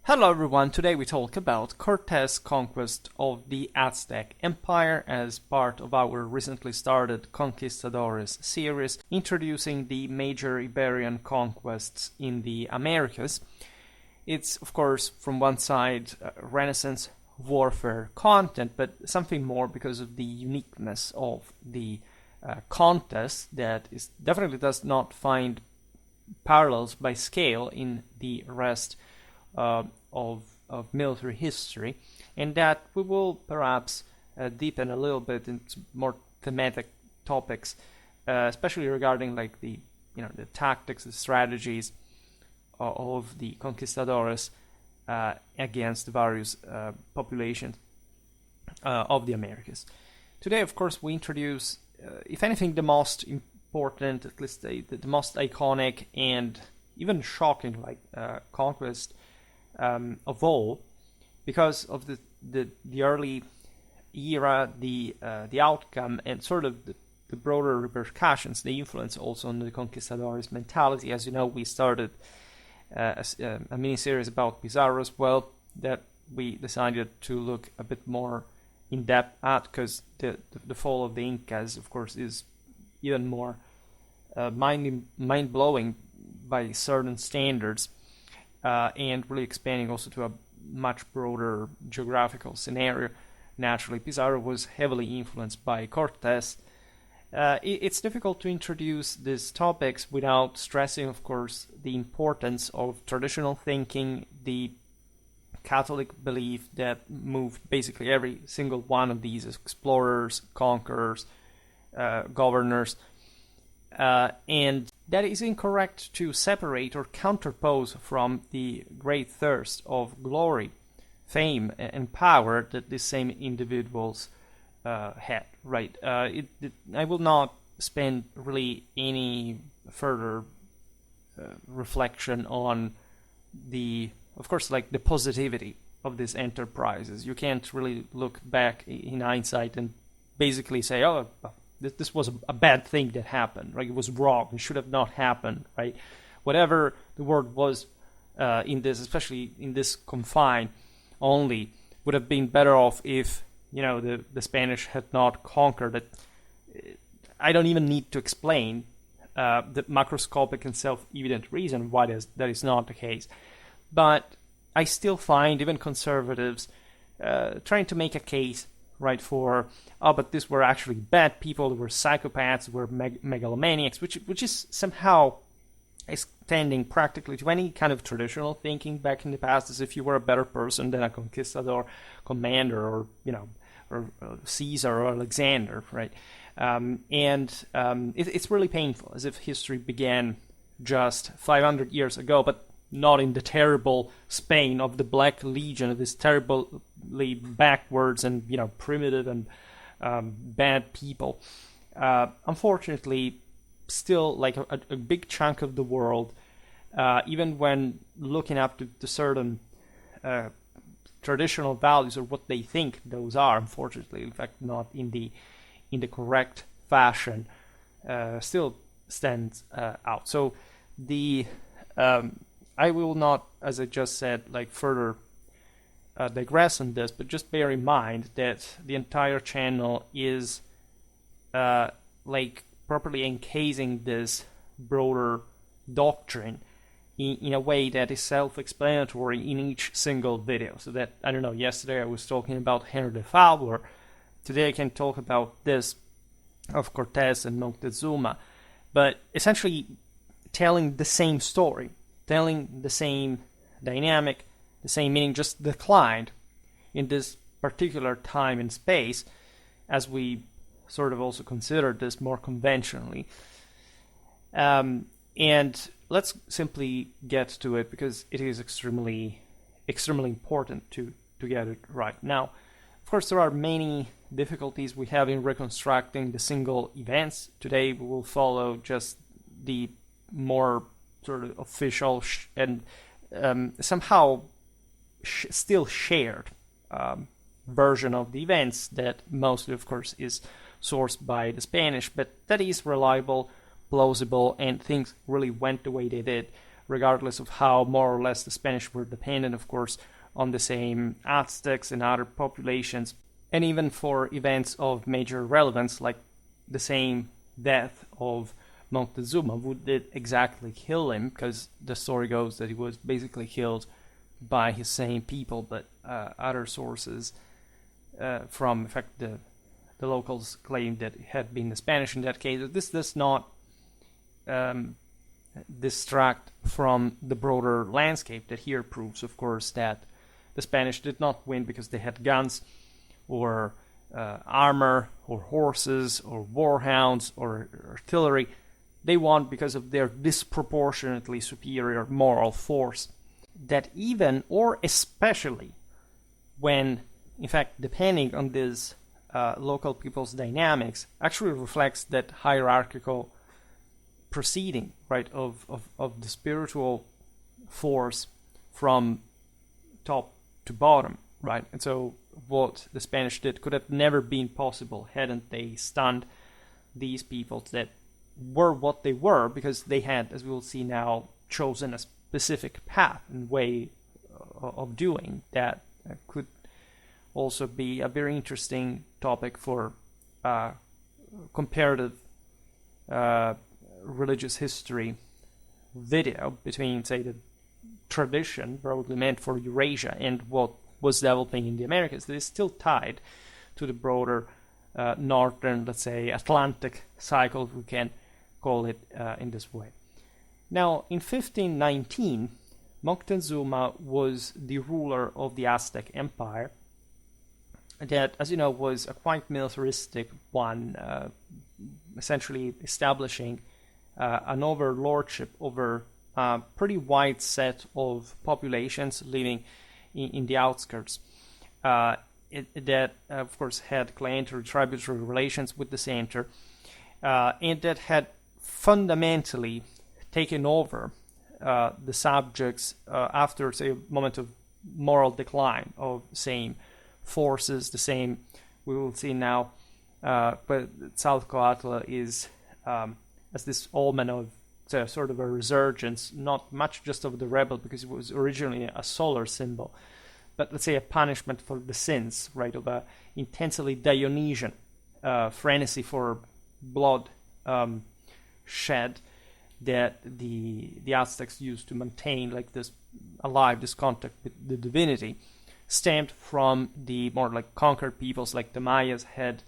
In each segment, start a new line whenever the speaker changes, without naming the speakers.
Hello everyone, today we talk about Cortés' conquest of the Aztec Empire as part of our recently started Conquistadores series, introducing the major Iberian conquests in the Americas. It's, of course, from one side, Renaissance warfare content, but something more because of the uniqueness of the contest that definitely does not find parallels by scale in the rest of military history, and that we will perhaps deepen a little bit into more thematic topics, especially regarding like the tactics, the strategies of the conquistadores against the various populations of the Americas. Today, of course, we introduce, if anything, the most important, at least the most iconic and even shocking, conquest of all, because of the early era, the outcome, and sort of the broader repercussions, the influence also on the conquistadores' mentality. As you know, we started a mini-series about Pizarro as well, that we decided to look a bit more in depth at, because the fall of the Incas, of course, is even more mind-blowing by certain standards, and really expanding also to a much broader geographical scenario. Naturally, Pizarro was heavily influenced by Cortés. It's difficult to introduce these topics without stressing, of course, the importance of traditional thinking, the Catholic belief that moved basically every single one of these explorers, conquerors, governors, and that is incorrect to separate or counterpose from the great thirst of glory, fame, and power that these same individuals had. Right? I will not spend really any further reflection on of course, the positivity of these enterprises. You can't really look back in hindsight and basically say, "Oh, this was a bad thing that happened, right? It was wrong. It should have not happened, right?" Whatever the word was in this, especially in this confine only, would have been better off if the Spanish had not conquered it. I don't even need to explain the macroscopic and self-evident reason why that is not the case. But I still find even conservatives trying to make a case, right, but these were actually bad people, they were psychopaths, they were megalomaniacs, which is somehow extending practically to any kind of traditional thinking back in the past, as if you were a better person than a conquistador commander or Caesar or Alexander, right? It's really painful, as if history began just 500 years ago, but not in the terrible Spain of the Black Legion, of this terribly backwards and primitive and bad people. Unfortunately, still a big chunk of the world, even when looking up to certain traditional values or what they think those are, unfortunately, in fact, not in the correct fashion, still stands out. So I will not, as I just said, further digress on this, but just bear in mind that the entire channel is properly encasing this broader doctrine in a way that is self-explanatory in each single video. So that, I don't know, yesterday I was talking about Henry the Fowler, today I can talk about this of Cortés and Moctezuma, but essentially telling the same story, telling the same dynamic, the same meaning, just declined in this particular time and space, as we sort of also consider this more conventionally. And let's simply get to it, because it is extremely, extremely important to get it right. Now, of course, there are many difficulties we have in reconstructing the single events. Today we will follow just the more sort of official and somehow still shared version of the events that mostly, of course, is sourced by the Spanish, but that is reliable, plausible, and things really went the way they did regardless of how more or less the Spanish were dependent, of course, on the same Aztecs and other populations, and even for events of major relevance, like the same death of Moctezuma, who did exactly kill him, because the story goes that he was basically killed by his same people, but other sources from, in fact, the locals claim that it had been the Spanish in that case. This does not distract from the broader landscape that here proves, of course, that the Spanish did not win because they had guns or armor or horses or warhounds or artillery. They won because of their disproportionately superior moral force that even or especially when, in fact, depending on this local people's dynamics, actually reflects that hierarchical proceeding, right, of the spiritual force from top to bottom, right? And so what the Spanish did could have never been possible hadn't they stunned these peoples that were what they were, because they had, as we will see now, chosen a specific path and way of doing that. Could also be a very interesting topic for comparative religious history video between, say, the tradition probably meant for Eurasia and what was developing in the Americas that is still tied to the broader northern, let's say, Atlantic cycle, we can call it in this way. Now, in 1519, Moctezuma was the ruler of the Aztec Empire that, as you know, was a quite militaristic one, essentially establishing an overlordship over a pretty wide set of populations living in the outskirts. That, of course, had clientary tributary relations with the center, and that had fundamentally taken over the subjects after, say, a moment of moral decline of same forces, the same we will see now, but Quetzalcoatl is as this omen of sort of a resurgence, not much just of the rebel, because it was originally a solar symbol, but let's say a punishment for the sins, right, of a intensely Dionysian frenzy for blood shed that the Aztecs used to maintain like this alive, this contact with the divinity, stemmed from the more like conquered peoples, like the Mayas had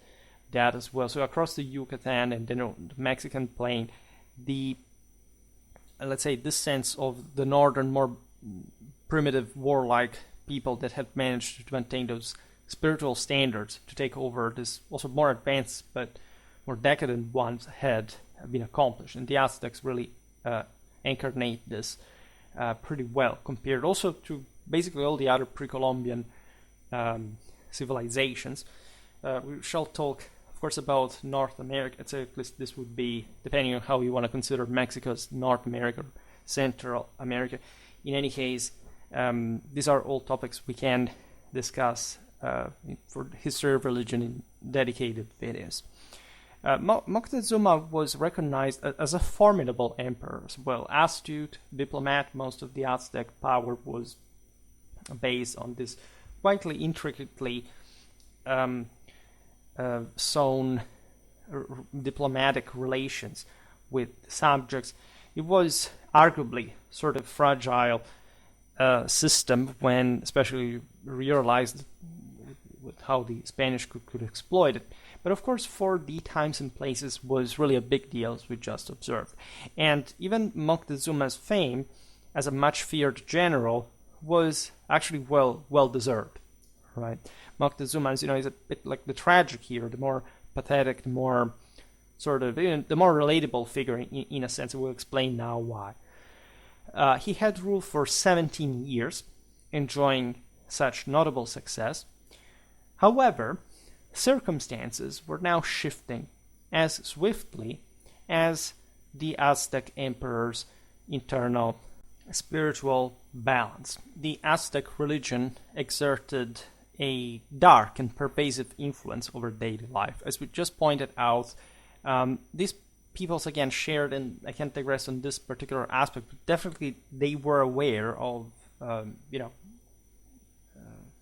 that as well. So across the Yucatan and the Mexican plain, let's say this sense of the northern, more primitive, warlike people that had managed to maintain those spiritual standards to take over this also more advanced but more decadent ones had been accomplished. And the Aztecs really incarnate this pretty well, compared also to basically all the other pre-Columbian civilizations. We shall talk, of course, about North America. So at least this would be, depending on how you want to consider Mexico as North America, Central America. In any case, these are all topics we can discuss for the history of religion in dedicated videos. Moctezuma was recognized as a formidable emperor as well. Astute, diplomat, most of the Aztec power was based on this quite intricately sewn diplomatic relations with subjects. It was arguably sort of fragile system when especially realized with how the Spanish could exploit it. But of course, for the times and places was really a big deal, as we just observed. And even Moctezuma's fame as a much feared general was actually well deserved, right? Moctezuma, as you know, is a bit like the tragic hero, the more pathetic, the more sort of, the more relatable figure in a sense. We'll explain now why. He had ruled for 17 years, enjoying such notable success. However, circumstances were now shifting as swiftly as the Aztec emperor's internal spiritual balance. The Aztec religion exerted a dark and pervasive influence over daily life. As we just pointed out, these peoples again shared, and I can't digress on this particular aspect, but definitely they were aware of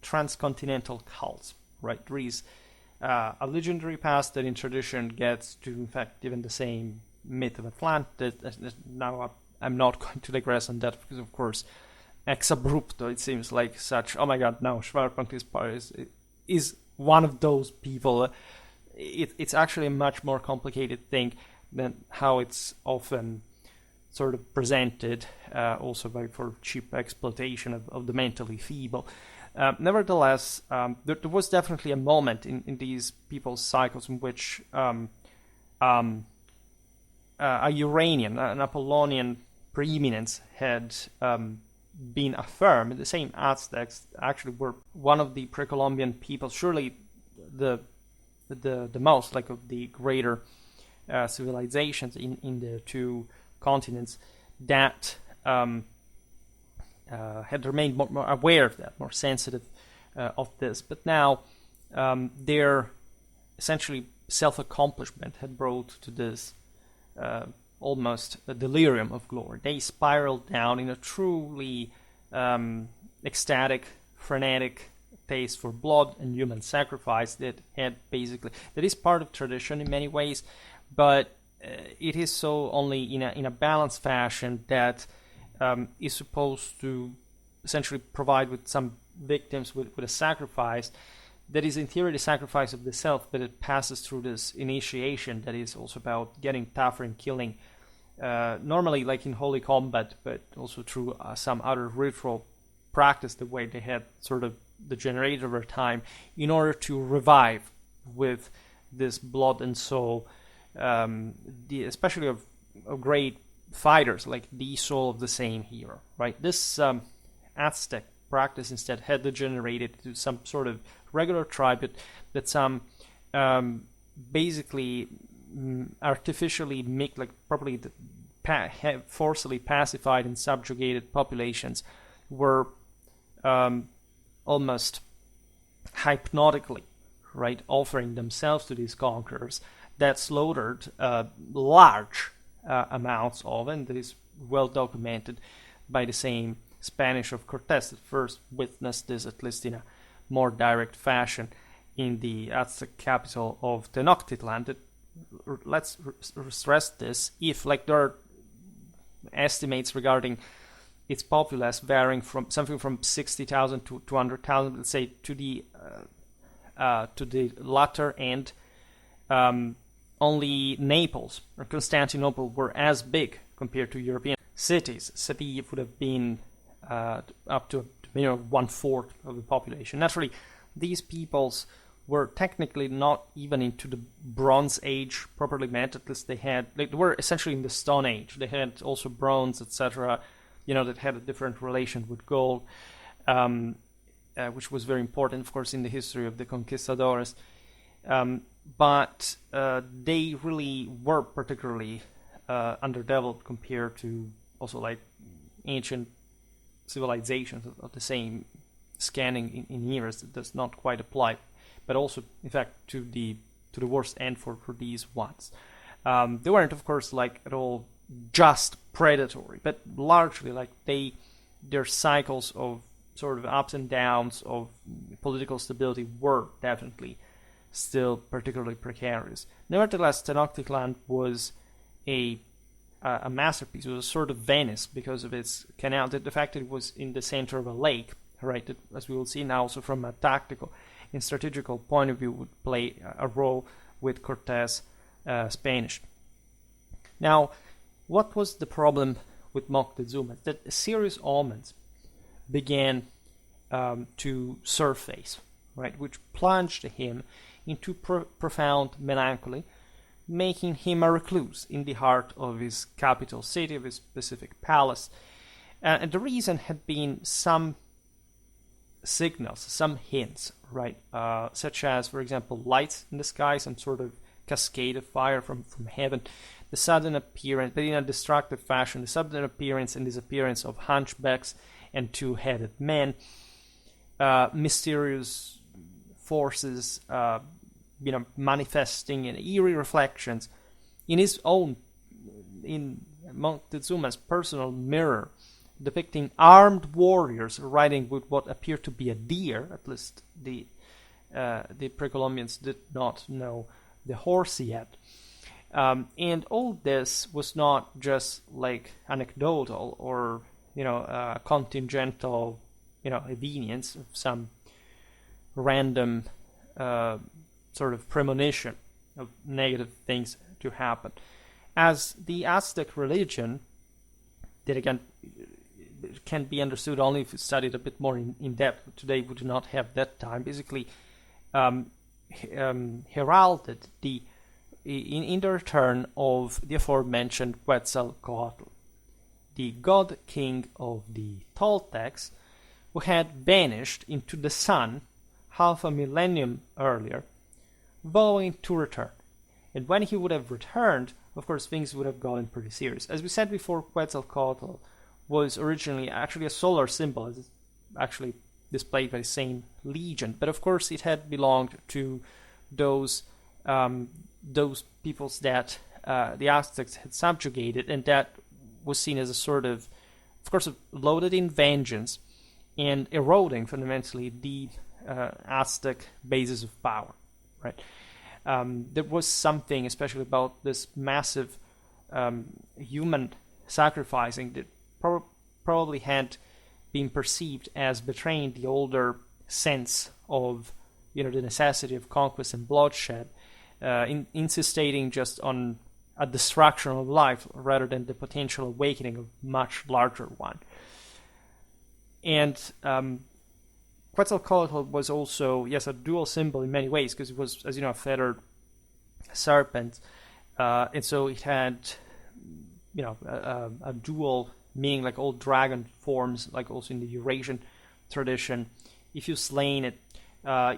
transcontinental cults, right? There is a legendary past that in tradition gets to, in fact, even the same myth of Atlantis. Now I'm not going to digress on that because, of course, ex abrupto, it seems like such. Oh my God! Now Schwerpunkt is one of those people. It's actually a much more complicated thing than how it's often sort of presented, also for cheap exploitation of the mentally feeble. Nevertheless, there was definitely a moment in these people's cycles in which a Uranian, an Apollonian preeminence had been affirmed. The same Aztecs actually were one of the pre-Columbian peoples, surely the most, like, of the greater civilizations in the two continents that had remained more aware of that, more sensitive of this. But now their essentially self-accomplishment had brought to this almost a delirium of glory. They spiraled down in a truly ecstatic, frenetic taste for blood and human sacrifice that is part of tradition in many ways, but it is so only in a balanced fashion that is supposed to essentially provide with some victims with a sacrifice that is in theory the sacrifice of the self, but it passes through this initiation that is also about getting tougher and killing, normally like in holy combat, but also through some other ritual practice, the way they had sort of degenerated over time, in order to revive with this blood and soul, especially of great fighters, like the soul of the same hero, right? This Aztec practice instead had degenerated to some sort of regular tribe that some basically artificially make, like, probably forcibly pacified and subjugated populations were almost hypnotically, right, offering themselves to these conquerors that slaughtered large amounts of, and that is well documented by the same Spanish of Cortés that first witnessed this, at least in a more direct fashion, in the Aztec capital of Tenochtitlan. That, let's stress this, if, like, there are estimates regarding its populace varying from something from 60,000 to 200,000, let's say, to the latter end, only Naples or Constantinople were as big compared to European cities. Seville would have been up to 1/4 of the population. Naturally, these peoples were technically not even into the Bronze Age properly meant. At least they were essentially in the Stone Age. They had also bronze, etc., that had a different relation with gold, which was very important, of course, in the history of the conquistadores. But they really were particularly underdeveloped compared to also, like, ancient civilizations of the same scanning in years. That does not quite apply, but also, in fact, to the worst end for these ones. They weren't, of course, like, at all just predatory, but largely, like, their cycles of sort of ups and downs of political stability were definitely still particularly precarious. Nevertheless, Tenochtitlan was a masterpiece. It was a sort of Venice because of its canal, the fact that it was in the center of a lake, right? That, as we will see now, also from a tactical and strategical point of view, would play a role with Cortés' Spanish. Now, what was the problem with Moctezuma? That a serious omens began to surface, right, which plunged him into profound melancholy, making him a recluse in the heart of his capital city, of his specific palace. And the reason had been some signals, some hints, right, such as, for example, lights in the sky, some sort of cascade of fire from heaven, the sudden appearance, but in a destructive fashion, the sudden appearance and disappearance of hunchbacks and two-headed men, mysterious forces, manifesting in eerie reflections in his own in Moctezuma's personal mirror, depicting armed warriors riding with what appeared to be a deer. At least the pre-Columbians did not know the horse yet. And all this was not just like anecdotal or contingential, evenience of some random sort of premonition of negative things to happen. As the Aztec religion, that again can be understood only if you studied a bit more in depth. Today we do not have that time. Basically, heralded in the return of the aforementioned Quetzalcoatl, the god king of the Toltecs, who had vanished into the sun half a millennium earlier, vowing to return. And when he would have returned, of course, things would have gotten pretty serious. As we said before, Quetzalcoatl was originally actually a solar symbol, as it's actually displayed by the same legion. But of course, it had belonged to those peoples that the Aztecs had subjugated, and that was seen as a sort of course, loaded in vengeance and eroding fundamentally the Aztec basis of power, right? There was something, especially about this massive human sacrificing, that probably had been perceived as betraying the older sense of, the necessity of conquest and bloodshed, insisting just on a destruction of life rather than the potential awakening of a much larger one. And Quetzalcoatl was also, yes, a dual symbol in many ways, because it was, as you know, a feathered serpent, and so it had, a dual meaning, like all dragon forms, like also in the Eurasian tradition. If you slain it,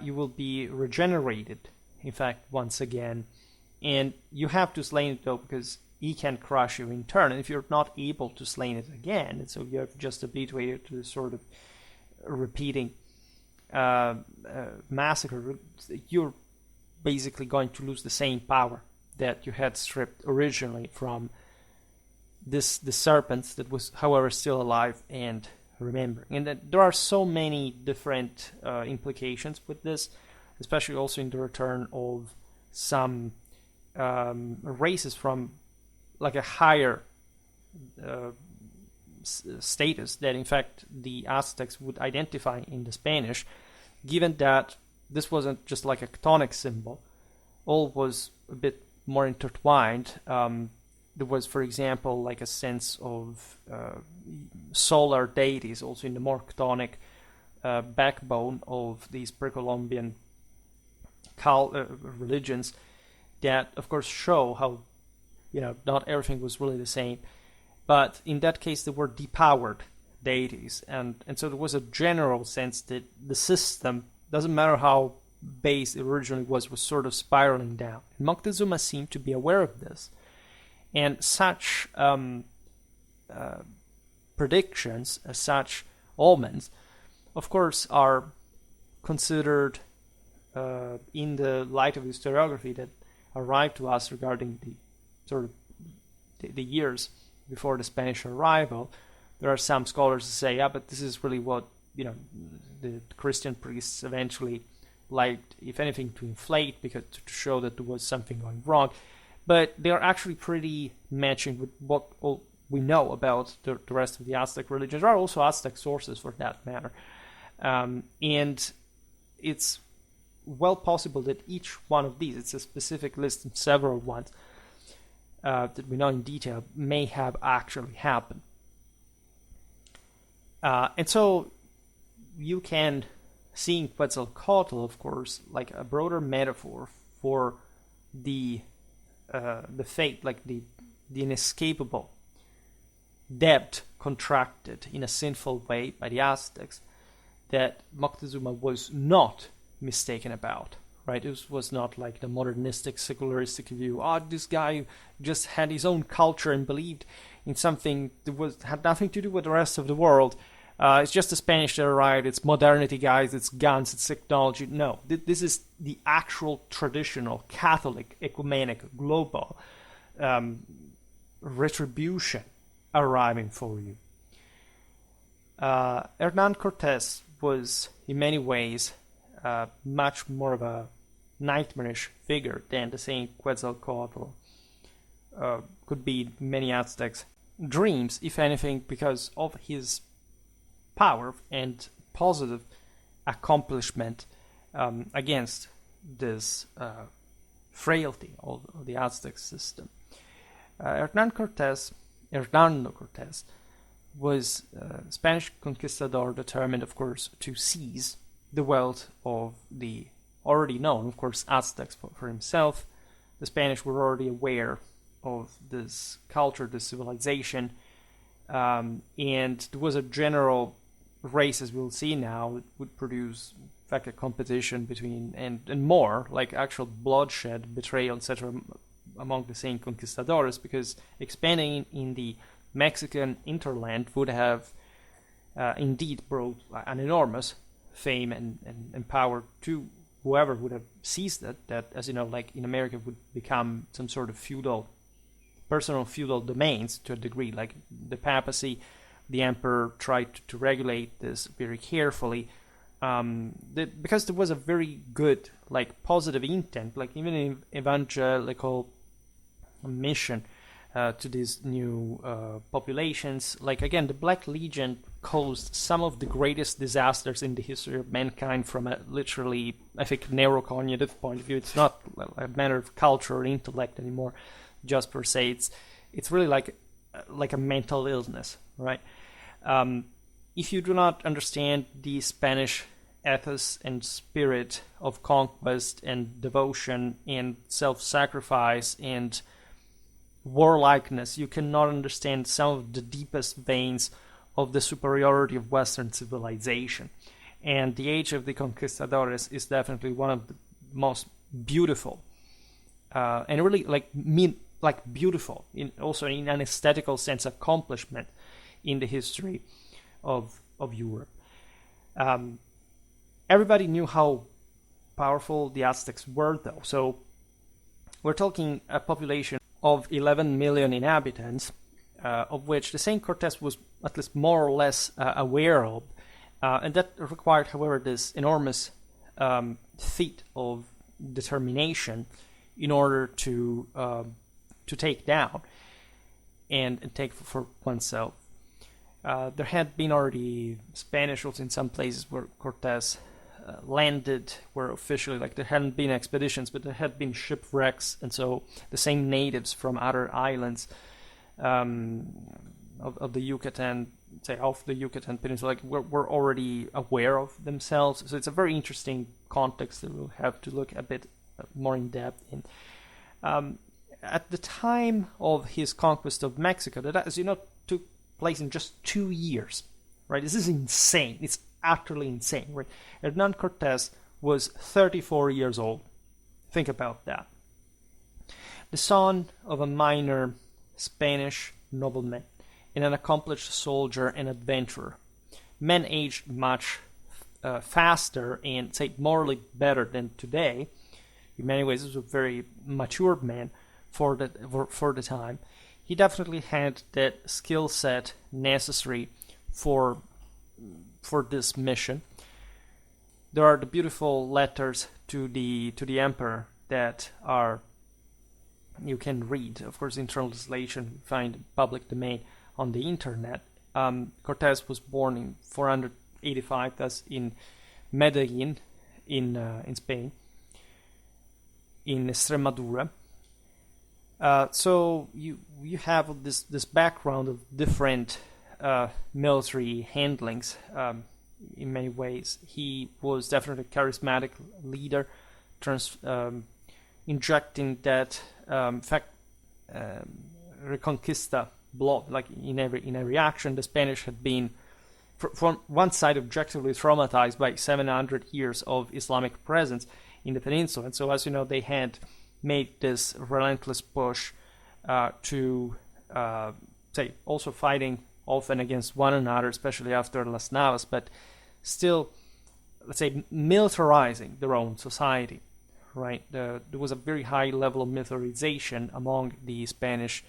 you will be regenerated, in fact, once again. And you have to slay it, though, because he can crush you in turn. And if you're not able to slay it again, and so you have just habituated to this sort of repeating massacre, you're basically going to lose the same power that you had stripped originally from the serpent that was, however, still alive and remembering. And that there are so many different implications with this, especially also in the return of some races from like a higher status that in fact the Aztecs would identify in the Spanish, given that this wasn't just like a chthonic symbol, all was a bit more intertwined. There was, for example, like a sense of solar deities also in the more chthonic backbone of these pre-Columbian religions, that of course show how not everything was really the same, but in that case they were depowered deities, and so there was a general sense that the system, doesn't matter how base it originally was sort of spiraling down. And Moctezuma seemed to be aware of this, and such predictions, such omens, of course, are considered in the light of historiography that arrived to us regarding the sort of the years before the Spanish arrival. There are some scholars who say, but this is really what the Christian priests eventually liked, if anything, to inflate, because to show that there was something going wrong. But they are actually pretty matching with what we know about the rest of the Aztec religions. There are also Aztec sources for that matter, and it's well possible that each one of these, it's a specific list and several ones that we know in detail, may have actually happened. And so you can see in Quetzalcoatl, of course, like a broader metaphor for the fate, like the inescapable debt contracted in a sinful way by the Aztecs that Moctezuma was not mistaken about, right? It was not like the modernistic, secularistic view. This guy just had his own culture and believed in something that had nothing to do with the rest of the world. It's just the Spanish that arrived. It's modernity, guys. It's guns. It's technology. No, this is the actual traditional Catholic, ecumenic, global retribution arriving for you. Hernan Cortez was, in many ways, much more of a nightmarish figure than the Saint Quetzalcoatl could be many Aztecs' dreams, if anything, because of his power and positive accomplishment against this frailty of the Aztec system. Hernando Cortez was a Spanish conquistador determined, of course, to seize the wealth of the already known, of course, Aztecs for himself. The Spanish were already aware of this culture, this civilization, and there was a general race, as we'll see now, that would produce, in fact, a competition between, and more, like actual bloodshed, betrayal, etc., among the same conquistadores, because expanding in the Mexican hinterland would have indeed brought an enormous fame and power to whoever would have seized it, that, as you know, like in America, would become some sort of personal feudal domains to a degree. Like the papacy, the emperor tried to regulate this very carefully, because there was a very good, like, positive intent, like even an evangelical mission to these new populations. Like, again, the Black Legion caused some of the greatest disasters in the history of mankind from a literally, I think, neurocognitive point of view. It's not a matter of culture or intellect anymore, just per se. It's really like a mental illness, right? If you do not understand the Spanish ethos and spirit of conquest and devotion and self-sacrifice and warlikeness, you cannot understand some of the deepest veins of the superiority of Western civilization. And the Age of the Conquistadores is definitely one of the most beautiful, and really beautiful, also in an aesthetical sense, accomplishment in the history of Europe. Everybody knew how powerful the Aztecs were, though. So we're talking a population of 11 million inhabitants, of which the Saint Cortés was at least more or less aware of, and that required, however, this enormous feat of determination in order to take down and take for oneself. There had been already Spanish routes in some places where Cortés landed, where officially, like, there hadn't been expeditions, but there had been shipwrecks, and so the same natives from other islands of the Yucatan, say off the Yucatan Peninsula, like, were already aware of themselves. So it's a very interesting context that we'll have to look a bit more in depth in. At the time of his conquest of Mexico, that, as you know, took place in just 2 years, right? This is insane. It's utterly insane, right? Hernan Cortez was 34 years old. Think about that. The son of a minor Spanish nobleman and an accomplished soldier and adventurer. Men aged much faster and, say, morally better than today. In many ways, he was a very mature man for the time. He definitely had that skill set necessary for this mission. There are the beautiful letters to the emperor that you can read. Of course, in translation, you find public domain on the internet. Cortés was born in 485, thus in Medellin, in Spain, in Extremadura. So you have this background of different military handlings. In many ways, he was definitely a charismatic leader, injecting that Reconquista blood. Like in every action, the Spanish had been, from one side, objectively traumatized by 700 years of Islamic presence in the peninsula, and so, as you know, they had made this relentless push to, say, also fighting often against one another, especially after Las Navas, but still, let's say, militarizing their own society, right? There was a very high level of militarization among the Spanish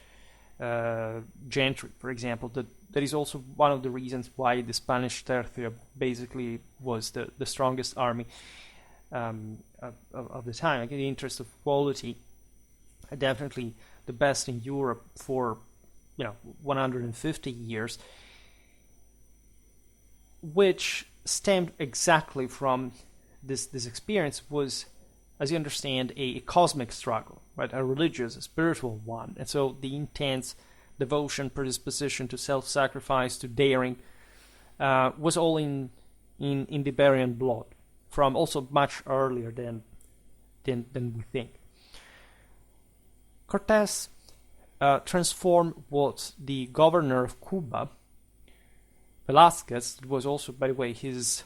gentry, for example. That is also one of the reasons why the Spanish tercio basically was the strongest army of the time. Like, in the interest of quality, definitely the best in Europe for 150 years, which stemmed exactly from this experience. Was, as you understand, a cosmic struggle, right? A religious, a spiritual one. And so the intense devotion, predisposition to self-sacrifice, to daring, was all in the Iberian blood, from also much earlier than we think. Cortés transformed what the governor of Cuba, Velázquez, was also, by the way, his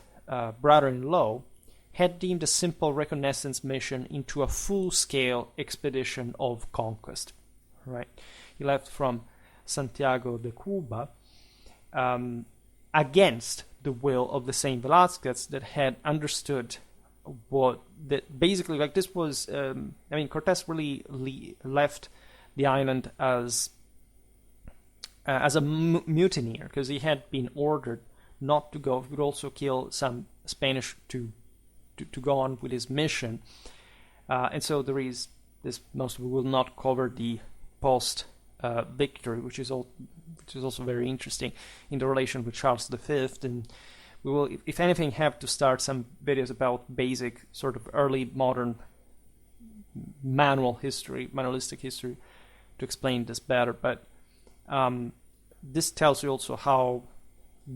brother-in-law, had deemed a simple reconnaissance mission into a full-scale expedition of conquest. Right? He left from Santiago de Cuba against the will of the same Velázquez, that had understood that basically, like, this was, Cortés really left the island as a mutineer, because he had been ordered not to go. He would also kill some Spanish to go on with his mission, and so there is this. Most of it will not cover the post victory, which is also very interesting in the relation with Charles V, and we will, if anything, have to start some videos about basic sort of early modern manualistic history to explain this better. But this tells you also how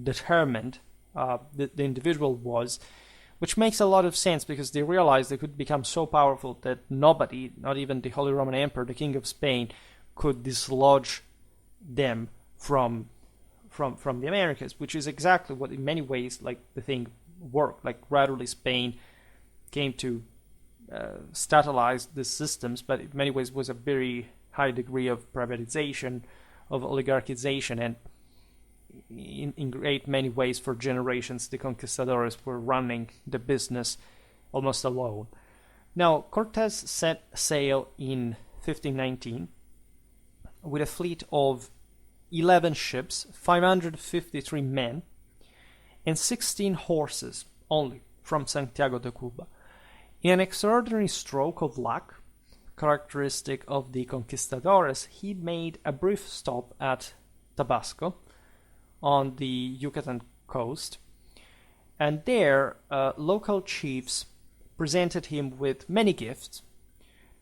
determined the individual was, which makes a lot of sense, because they realized they could become so powerful that nobody, not even the Holy Roman Emperor, the King of Spain, could dislodge them from the Americas, which is exactly what, in many ways, like, the thing worked. Like, gradually Spain came to statalize the systems, but in many ways was a very high degree of privatization, of oligarchization, and in great many ways, for generations, the conquistadores were running the business almost alone. Now, Cortés set sail in 1519 with a fleet of 11 ships, 553 men, and 16 horses only from Santiago de Cuba. In an extraordinary stroke of luck, characteristic of the conquistadores, he made a brief stop at Tabasco on the Yucatan coast, and there local chiefs presented him with many gifts.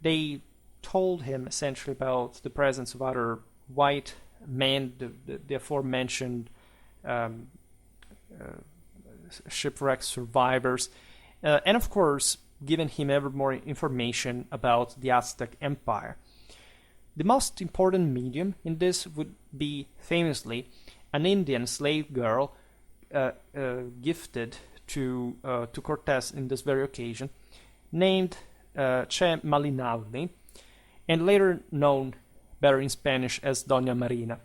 They told him essentially about the presence of other white men, the aforementioned shipwreck survivors, and of course given him ever more information about the Aztec Empire. The most important medium in this would be, famously, an Indian slave girl gifted to Cortés in this very occasion, named Che Malinaldi, and later known better in Spanish as Doña Marina.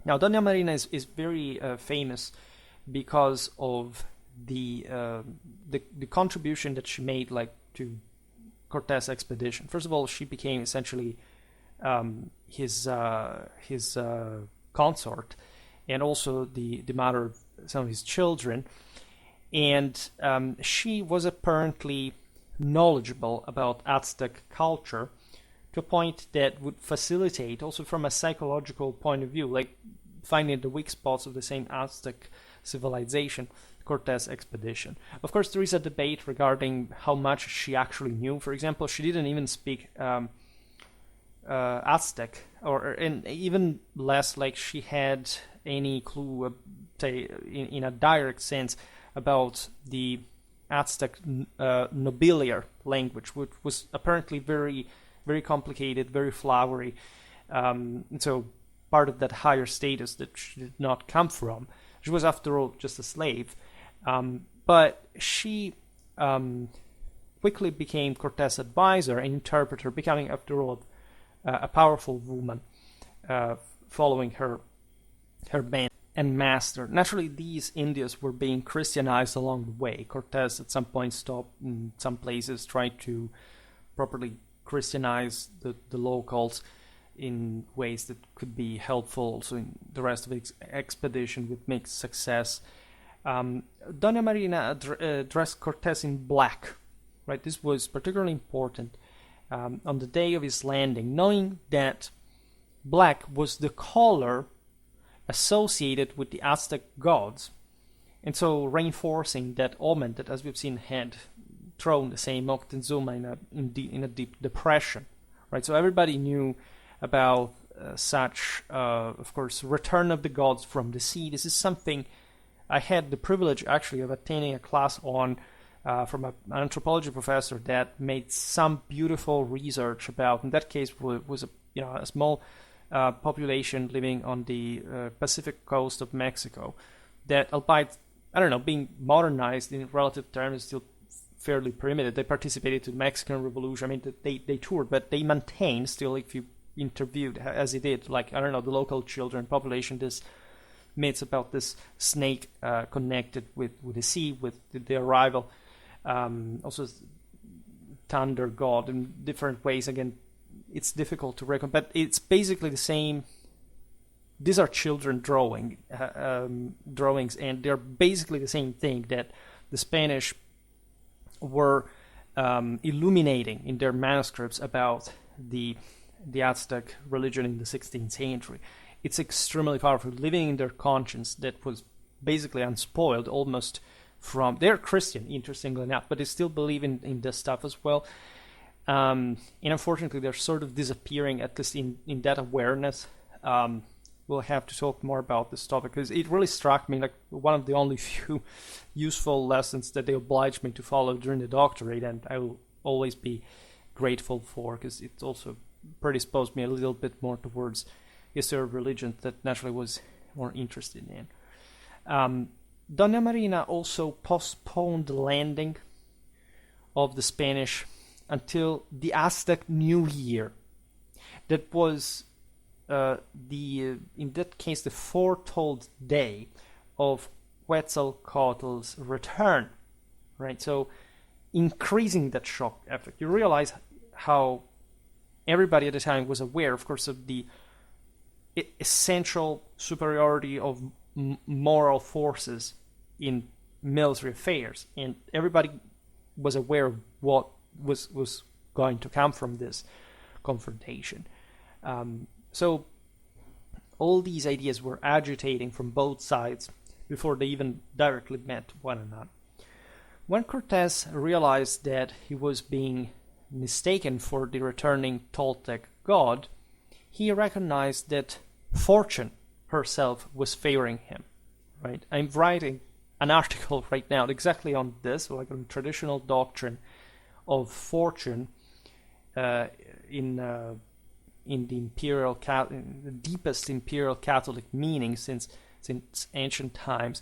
Now, Doña Marina is very famous because of the contribution that she made, like, to Cortés' expedition. First of all, she became essentially his consort, and also the mother of some of his children, and she was apparently knowledgeable about Aztec culture to a point that would facilitate, also from a psychological point of view, like finding the weak spots of the same Aztec civilization, Cortés' expedition. Of course, there is a debate regarding how much she actually knew. For example, she didn't even speak Aztec, and even less like she had any clue, say, in a direct sense, about the Aztec nobiliar language, which was apparently very, very complicated, very flowery. And so part of that higher status that she did not come from. She was, after all, just a slave. But she quickly became Cortés' advisor and interpreter, becoming, after all, a powerful woman, following her band and master. Naturally, these Indians were being Christianized along the way. Cortés at some point stopped in some places, tried to properly Christianize the locals. in ways that could be helpful also in the rest of the expedition with mixed success. Dona Marina dressed Cortés in black, right? This was particularly important on the day of his landing, knowing that black was the color associated with the Aztec gods, and so reinforcing that omen that, as we've seen, had thrown the same Moctezuma in a deep depression, right? So everybody knew about such, of course, return of the gods from the sea. This is something I had the privilege actually of attending a class on from an anthropology professor that made some beautiful research about. In that case, was a small population living on the Pacific coast of Mexico that, albeit, I don't know, being modernized in relative terms, is still fairly primitive. They participated in the Mexican Revolution. I mean, they toured, but they maintained still, if you interviewed, as he did, like, I don't know, the local children population, this myths about this snake connected with the sea, with the arrival. Also, thunder god in different ways. Again, it's difficult to reckon, but it's basically the same. These are children drawings, and they're basically the same thing that the Spanish were illuminating in their manuscripts about the Aztec religion in the 16th century. It's extremely powerful, living in their conscience that was basically unspoiled almost from... They're Christian, interestingly enough, but they still believe in this stuff as well. And unfortunately, they're sort of disappearing, at least in that awareness. We'll have to talk more about this topic, because it really struck me like one of the only few useful lessons that they obliged me to follow during the doctorate, and I will always be grateful for, because it also predisposed me a little bit more towards history of religion that naturally was more interested in. Dona Marina also postponed the landing of the Spanish until the Aztec New Year. That was in that case, the foretold day of Quetzalcoatl's return, right? So increasing that shock effect. You realize how everybody at the time was aware, of course, of the essential superiority of moral forces in military affairs, and everybody was aware of what was going to come from this confrontation. So all these ideas were agitating from both sides before they even directly met one another. When Cortés realized that he was being mistaken for the returning Toltec god, he recognized that fortune herself was favoring him. Right? I'm writing an article right now exactly on this, like on traditional doctrine of fortune in the deepest imperial Catholic meaning since ancient times.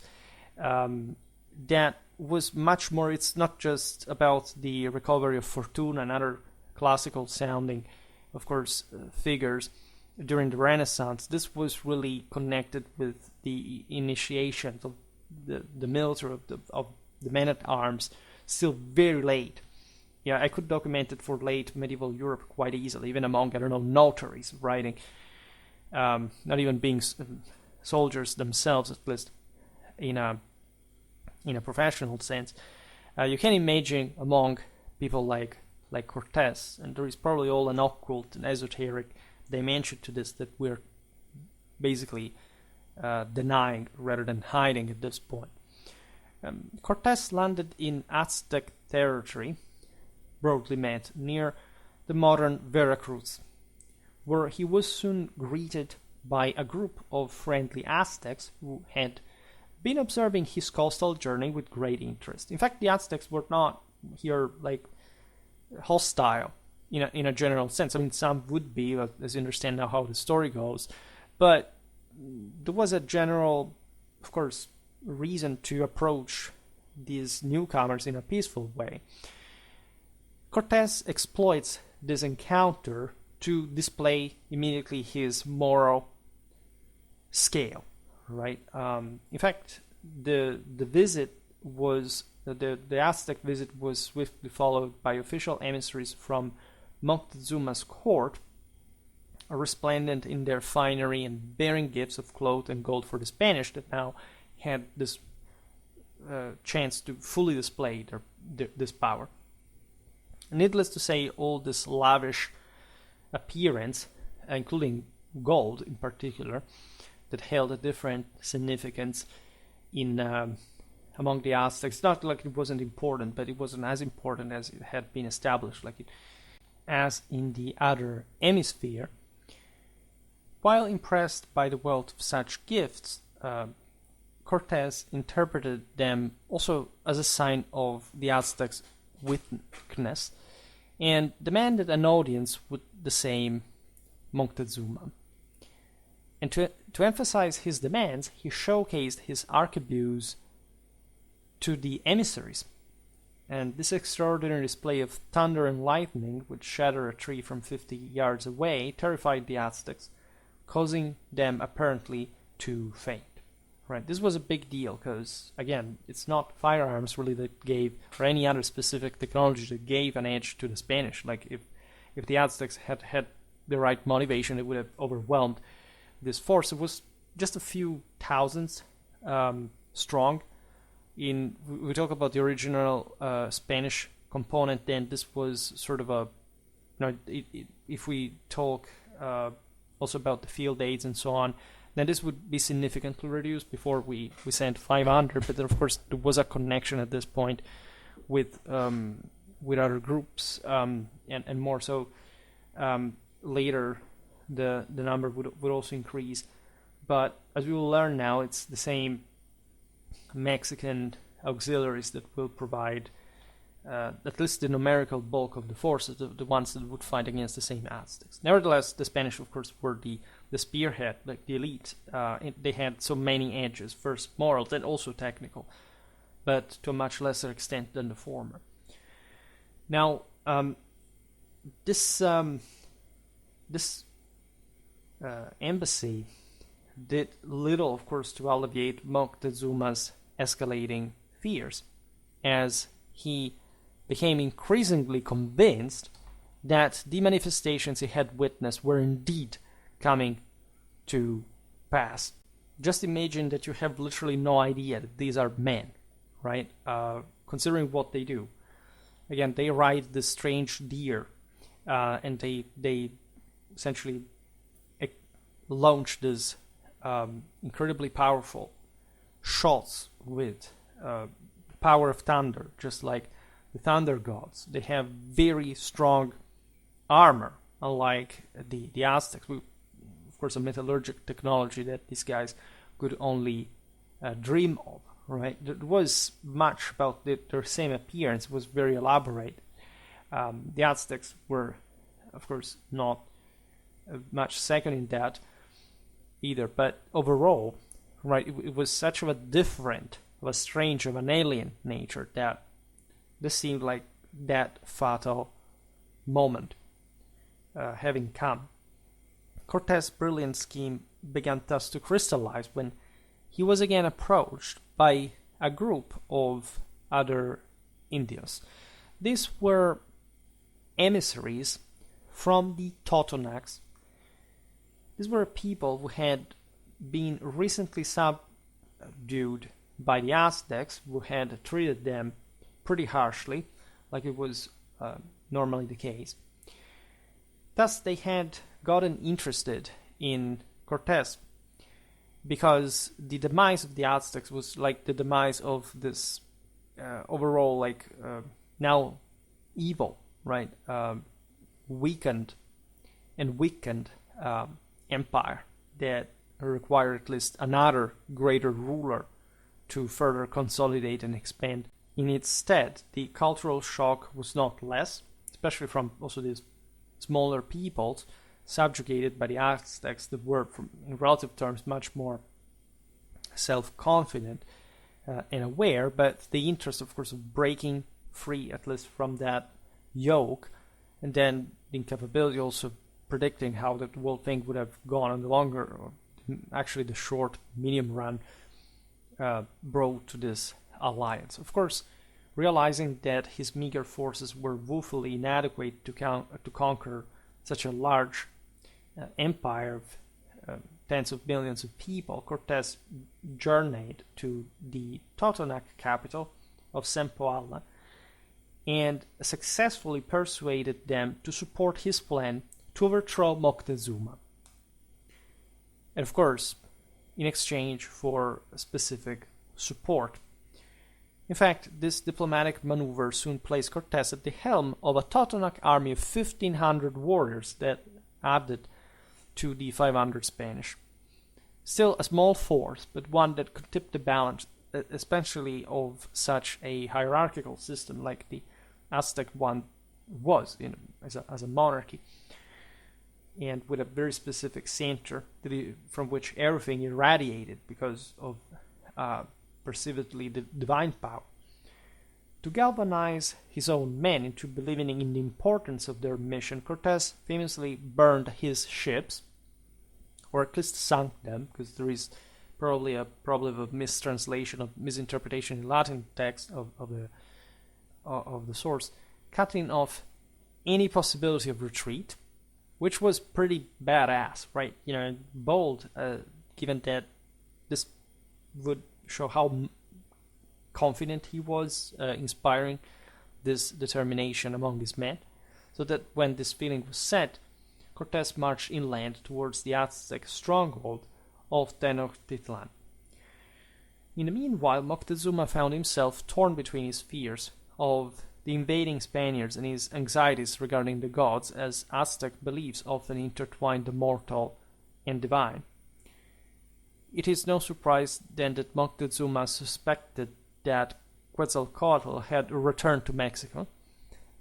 That was much more. It's not just about the recovery of Fortuna and other classical sounding, of course, figures during the Renaissance. This was really connected with the initiation of the military, of the men-at-arms, still very late. Yeah, I could document it for late medieval Europe quite easily, even among, I don't know, notaries writing, not even being soldiers themselves, at least in a professional sense. You can imagine among people like Cortés, and there is probably all an occult and esoteric dimension to this that we're basically denying rather than hiding at this point. Cortés landed in Aztec territory, broadly meant, near the modern Veracruz, where he was soon greeted by a group of friendly Aztecs who had been observing his coastal journey with great interest. In fact, the Aztecs were not here like hostile in a general sense. I mean, some would be, as you understand now how the story goes, but there was a general, of course, reason to approach these newcomers in a peaceful way. Cortés exploits this encounter to display immediately his moral scale, right? In fact, the visit was the Aztec visit was swiftly followed by official emissaries from Moctezuma's court, resplendent in their finery and bearing gifts of cloth and gold for the Spanish that now had this chance to fully display this power. Needless to say, all this lavish appearance, including gold in particular, that held a different significance in among the Aztecs. Not like it wasn't important, but it wasn't as important as it had been established, as in the other hemisphere. While impressed by the wealth of such gifts, Cortés interpreted them also as a sign of the Aztecs' weakness and demanded an audience with the same Moctezuma. And to emphasize his demands, he showcased his arquebuses to the emissaries. And this extraordinary display of thunder and lightning, which shattered a tree from 50 yards away, terrified the Aztecs, causing them apparently to faint. Right, this was a big deal because, again, it's not firearms really that gave, or any other specific technology that gave an edge to the Spanish. Like if the Aztecs had had the right motivation, it would have overwhelmed this force. It was just a few thousands strong. We talk about the original Spanish component, then this was sort of a, if we talk also about the field aids and so on, then this would be significantly reduced. Before we sent 500, but then of course there was a connection at this point with other groups and more. So later the number would also increase. But as we will learn now, it's the same Mexican auxiliaries that will provide at least the numerical bulk of the forces, the ones that would fight against the same Aztecs. Nevertheless, the Spanish, of course, were the spearhead, like the elite. They had so many edges, first moral, then also technical, but to a much lesser extent than the former. Now, this embassy did little, of course, to alleviate Moctezuma's escalating fears, as he became increasingly convinced that the manifestations he had witnessed were indeed coming to pass. Just imagine that you have literally no idea that these are men, right? Considering what they do. Again, they ride this strange deer, and they essentially launch this incredibly powerful shots with power of thunder, just like the thunder gods. They have very strong armor, unlike the Aztecs. Of course, a metallurgic technology that these guys could only dream of, right? There was much about their same appearance. It was very elaborate. The Aztecs were, of course, not much second in that either, but overall, right, it was such of a different, of a strange, of an alien nature that this seemed like that fatal moment having come. Cortés' brilliant scheme began thus to crystallize when he was again approached by a group of other Indians. These were emissaries from the Totonacs. These were people who had been recently subdued by the Aztecs, who had treated them pretty harshly, like it was normally the case. Thus, they had gotten interested in Cortés because the demise of the Aztecs was like the demise of this overall, now evil, right? Weakened empire that required at least another greater ruler to further consolidate and expand. In its stead, the cultural shock was not less, especially from also these smaller peoples subjugated by the Aztecs that were, in relative terms, much more self-confident and aware, but the interest, of course, of breaking free, at least from that yoke, and then the incapability also predicting how that whole thing would have gone in the longer, or actually the short, medium run, brought to this alliance. Of course, realizing that his meager forces were woefully inadequate to conquer such a large empire of tens of millions of people, Cortés journeyed to the Totonac capital of Zempoala and successfully persuaded them to support his plan to overthrow Moctezuma. And of course, in exchange for specific support. In fact, this diplomatic maneuver soon placed Cortés at the helm of a Totonac army of 1,500 warriors that added to the 500 Spanish. Still a small force, but one that could tip the balance, especially of such a hierarchical system like the Aztec one was as a monarchy, and with a very specific center from which everything irradiated because of perceivedly the divine power. To galvanize his own men into believing in the importance of their mission, Cortés famously burned his ships, or at least sunk them, because there is probably a problem of mistranslation, of misinterpretation in Latin text of the source, cutting off any possibility of retreat, which was pretty badass, right? Bold, given that this would show how confident he was, inspiring this determination among his men, so that when this feeling was set, Cortés marched inland towards the Aztec stronghold of Tenochtitlan. In the meanwhile, Moctezuma found himself torn between his fears of the invading Spaniards and his anxieties regarding the gods, as Aztec beliefs often intertwined the mortal and divine. It is no surprise then that Moctezuma suspected that Quetzalcoatl had returned to Mexico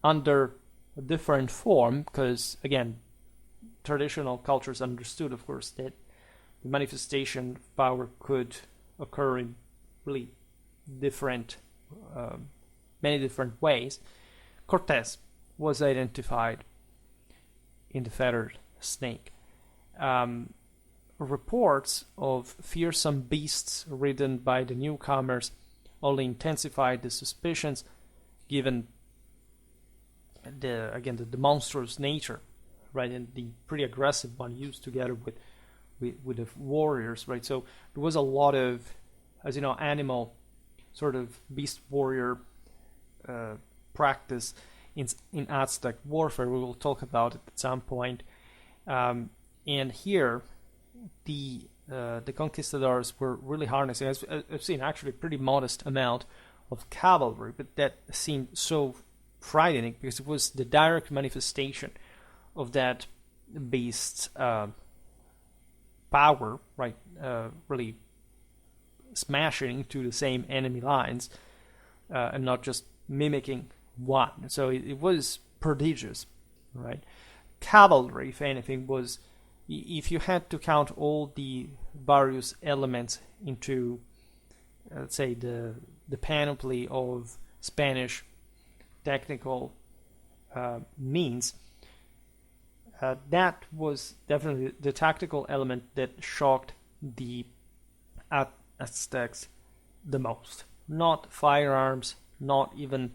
under a different form, because, again, traditional cultures understood, of course, that the manifestation of power could occur in really different, many different ways. Cortés was identified in the feathered snake. Reports of fearsome beasts ridden by the newcomers only intensified the suspicions, given the monstrous nature, right, and the pretty aggressive one used together with the warriors, right. So there was a lot of, as you know, animal sort of beast warrior practice in Aztec warfare. We will talk about it at some point. And here, the conquistadors were really harnessing, as I've seen, actually a pretty modest amount of cavalry, but that seemed so frightening because it was the direct manifestation of that beast's power, right? Really smashing into the same enemy lines and not just mimicking one. So it was prodigious, right? Cavalry, if anything, was, if you had to count all the various elements into, let's say, the panoply of Spanish technical means, that was definitely the tactical element that shocked the Aztecs the most. Not firearms, not even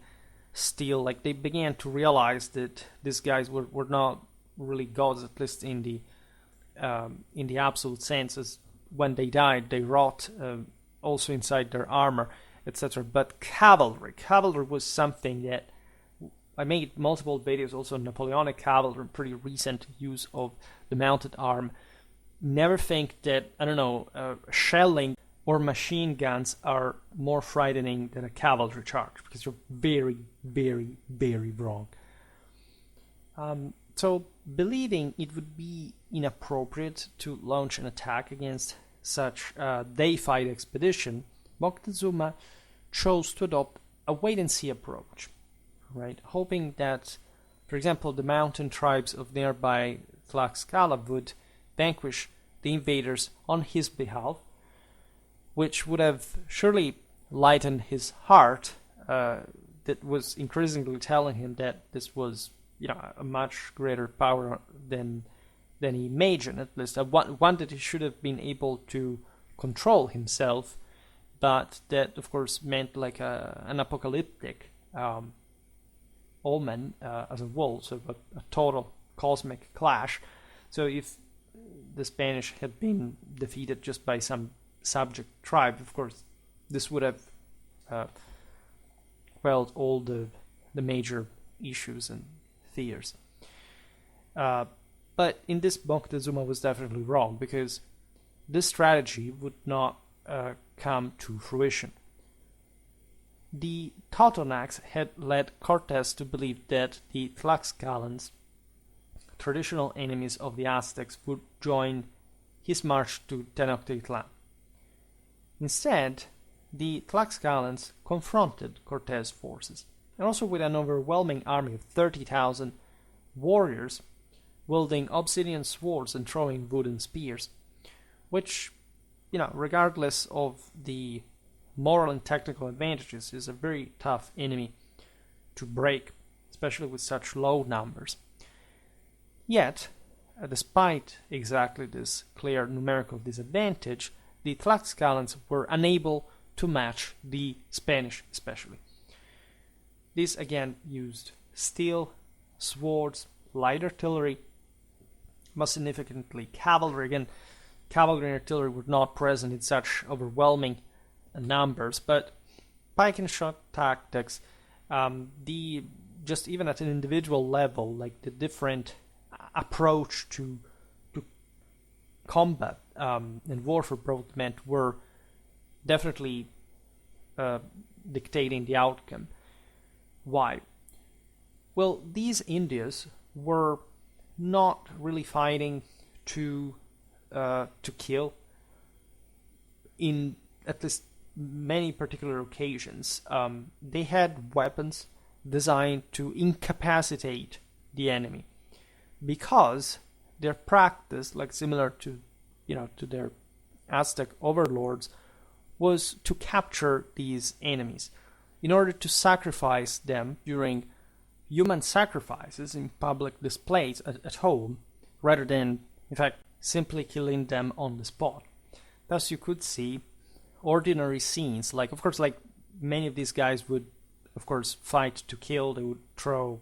steel. Like, they began to realize that these guys were not really gods, at least in the absolute sense, as when they died, they rot also inside their armor, etc. But cavalry was something that I made multiple videos also on Napoleonic cavalry, pretty recent use of the mounted arm. Never think that, I don't know, shelling or machine guns are more frightening than a cavalry charge, because you're very, very, very wrong. So, believing it would be inappropriate to launch an attack against such a deified expedition, Moctezuma chose to adopt a wait-and-see approach, right? Hoping that, for example, the mountain tribes of nearby Tlaxcala would vanquish the invaders on his behalf, which would have surely lightened his heart, that was increasingly telling him that this was, a much greater power than he imagined, at least one that he should have been able to control himself, but that, of course, meant like an apocalyptic omen as a whole, so a total cosmic clash. So if the Spanish had been defeated just by some subject tribe. Of course, this would have quelled all the major issues and fears. But in this, Moctezuma was definitely wrong, because this strategy would not come to fruition. The Totonacs had led Cortés to believe that the Tlaxcalans, traditional enemies of the Aztecs, would join his march to Tenochtitlan. Instead, the Tlaxcalans confronted Cortés' forces, and also with an overwhelming army of 30,000 warriors wielding obsidian swords and throwing wooden spears, which, regardless of the moral and technical advantages, is a very tough enemy to break, especially with such low numbers. Yet, despite exactly this clear numerical disadvantage, the Tlaxcalans were unable to match the Spanish especially. These again used steel, swords, light artillery, most significantly cavalry. Again, cavalry and artillery were not present in such overwhelming numbers, but pike and shot tactics, just even at an individual level, like the different approach to combat and warfare both meant, were definitely dictating the outcome. Why? Well, these Indians were not really fighting to kill. In at least many particular occasions, they had weapons designed to incapacitate the enemy, because their practice, like similar to their Aztec overlords, was to capture these enemies in order to sacrifice them during human sacrifices in public displays at home, rather than, in fact, simply killing them on the spot. Thus, you could see ordinary scenes, like many of these guys would, of course, fight to kill. They would throw,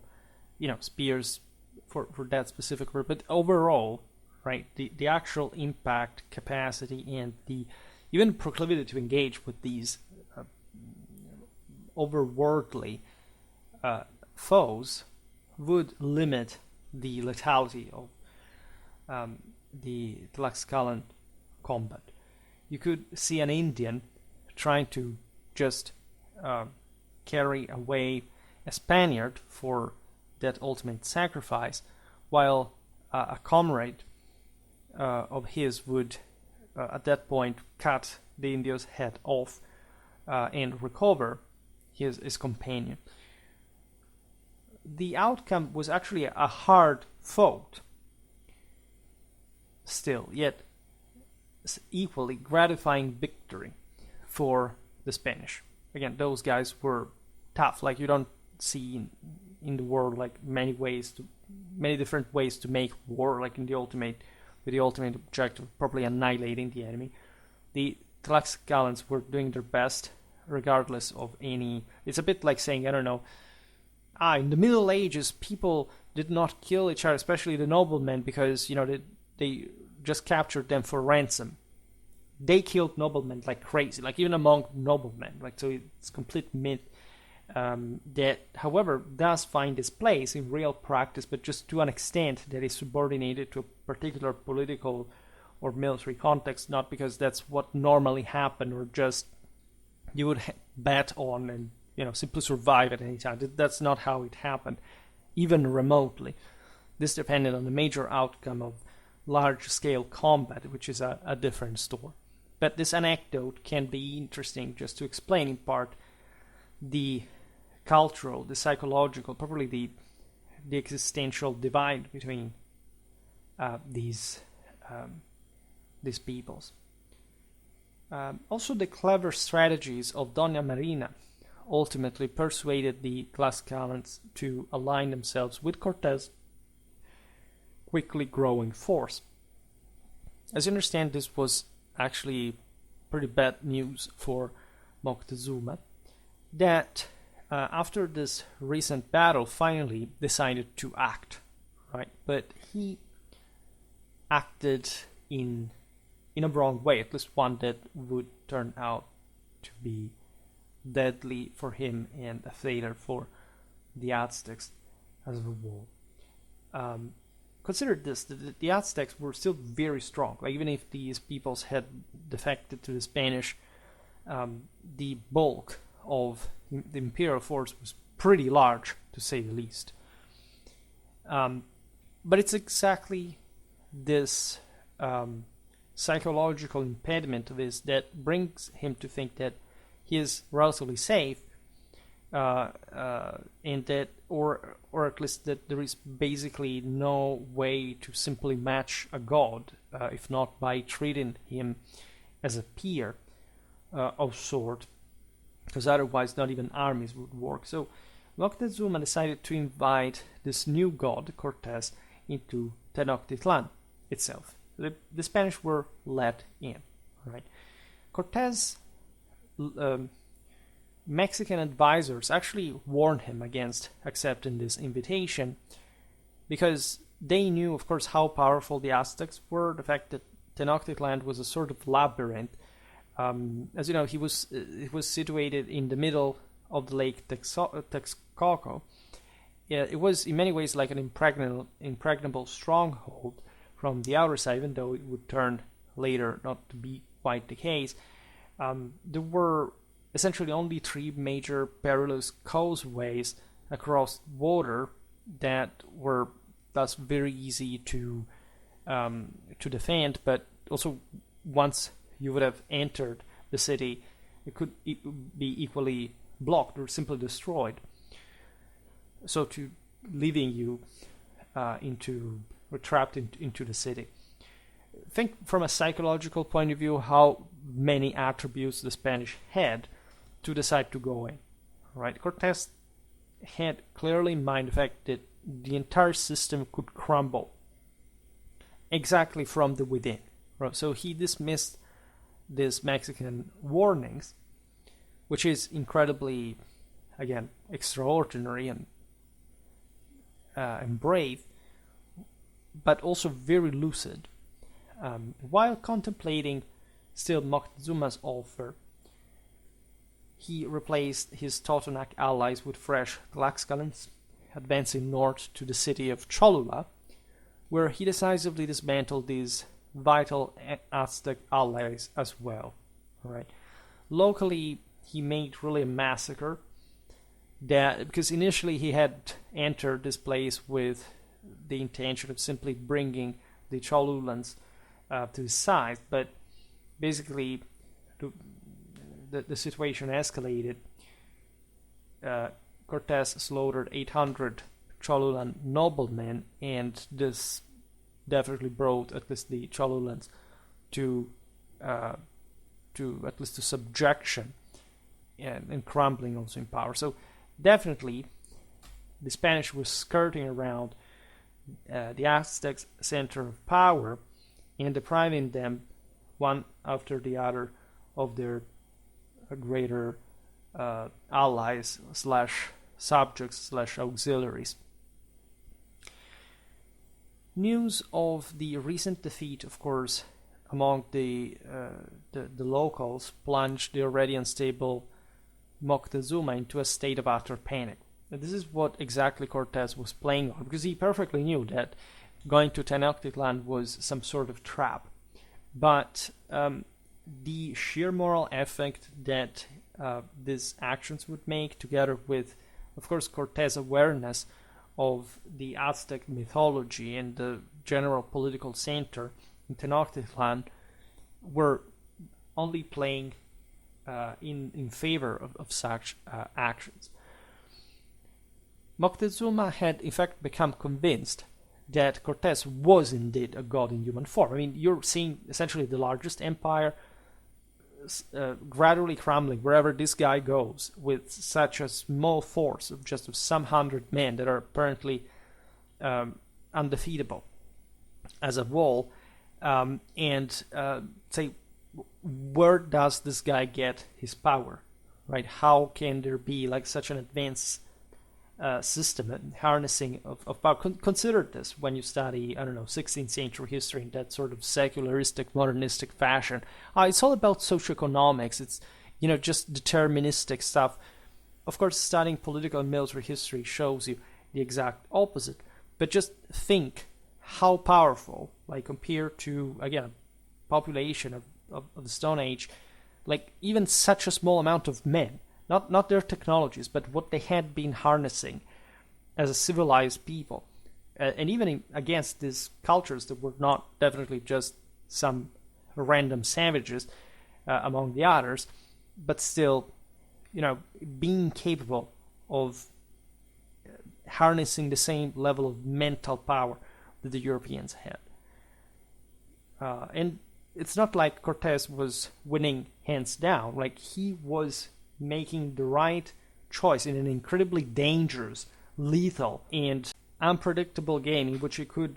spears for that specific purpose. But overall, right, the actual impact capacity and the even proclivity to engage with these overworldly foes would limit the lethality of the Tlaxcalan combat. You could see an Indian trying to just carry away a Spaniard for that ultimate sacrifice, while a comrade of his would, at that point, cut the Indian's head off and recover his companion. The outcome was actually a hard fought, still, yet equally gratifying victory for the Spanish. Again, those guys were tough. Like, you don't see in the world like many different ways to make war, like with the ultimate objective of properly annihilating the enemy. The Tlaxcalans were doing their best regardless of any. It's a bit like saying, I don't know, in the Middle Ages people did not kill each other, especially the noblemen, because they just captured them for ransom. They killed noblemen like crazy, like even among noblemen. Like, so it's complete myth that, however, does find its place in real practice, but just to an extent that is subordinated to a particular political or military context, not because that's what normally happened, or just you would bet on and simply survive at any time. That's not how it happened, even remotely. This depended on the major outcome of large-scale combat, which is a different story. But this anecdote can be interesting just to explain in part the cultural, the psychological, probably the existential divide between these peoples. Also, the clever strategies of Doña Marina ultimately persuaded the Tlaxcalans to align themselves with Cortés' quickly growing force. As you understand, this was actually pretty bad news for Moctezuma, that after this recent battle finally decided to act, right? But he acted in a wrong way, at least one that would turn out to be deadly for him and a failure for the Aztecs as a whole. Consider this: the Aztecs were still very strong. Like, even if these peoples had defected to the Spanish, the bulk of the imperial force was pretty large, to say the least. But it's exactly this psychological impediment of his that brings him to think that he is relatively safe, and that, or at least that there is basically no way to simply match a god, if not by treating him as a peer of sort, because otherwise not even armies would work. So Moctezuma decided to invite this new god, Cortés, into Tenochtitlan itself. The Spanish were let in. Right? Cortés' Mexican advisors actually warned him against accepting this invitation, because they knew, of course, how powerful the Aztecs were, the fact that Tenochtitlan was a sort of labyrinth. As you know, it was situated in the middle of the Lake Texcoco. It was in many ways like an impregnable stronghold from the outer side, even though it would turn later not to be quite the case. There were essentially only 3 major perilous causeways across water that were thus very easy to defend, but also once you would have entered the city, it could be equally blocked or simply destroyed. So leaving you trapped into the city. Think from a psychological point of view how many attributes the Spanish had to decide to go in. Right? Cortés had clearly in mind the fact that the entire system could crumble exactly from the within. Right? So he dismissed these Mexican warnings, which is incredibly, again, extraordinary and brave, but also very lucid. While contemplating still Moctezuma's offer, he replaced his Totonac allies with fresh Tlaxcalans, advancing north to the city of Cholula, where he decisively dismantled these vital Aztec allies as well. Right? Locally, he made really a massacre, because initially he had entered this place with the intention of simply bringing the Cholulans to his side, but basically the situation escalated. Cortés slaughtered 800 Cholulan noblemen, and this definitely brought at least the Cholulans to at least to subjection and crumbling also in power. So definitely the Spanish was skirting around the Aztecs' center of power and depriving them one after the other of their greater allies / subjects / auxiliaries. News of the recent defeat, of course, among the locals plunged the already unstable Moctezuma into a state of utter panic. And this is what exactly Cortés was playing on, because he perfectly knew that going to Tenochtitlan was some sort of trap. But the sheer moral effect that these actions would make, together with, of course, Cortés' awareness of the Aztec mythology and the general political center in Tenochtitlan, were only playing in favor of such actions. Moctezuma had in fact become convinced that Cortés was indeed a god in human form. I mean, you're seeing essentially the largest empire gradually crumbling wherever this guy goes, with such a small force of just some 100 men that are apparently undefeatable as a whole. Say, where does this guy get his power? Right? How can there be like such an advanced system and harnessing of power. Consider this when you study, 16th century history in that sort of secularistic, modernistic fashion. It's all about socioeconomics. It's, just deterministic stuff. Of course, studying political and military history shows you the exact opposite. But just think how powerful, like compared to, again, population of the Stone Age, like even such a small amount of men, not their technologies, but what they had been harnessing as a civilized people, and even against these cultures that were not definitely just some random savages among the others, but still, being capable of harnessing the same level of mental power that the Europeans had. And it's not like Cortés was winning hands down. Like, he was making the right choice in an incredibly dangerous, lethal, and unpredictable game in which he could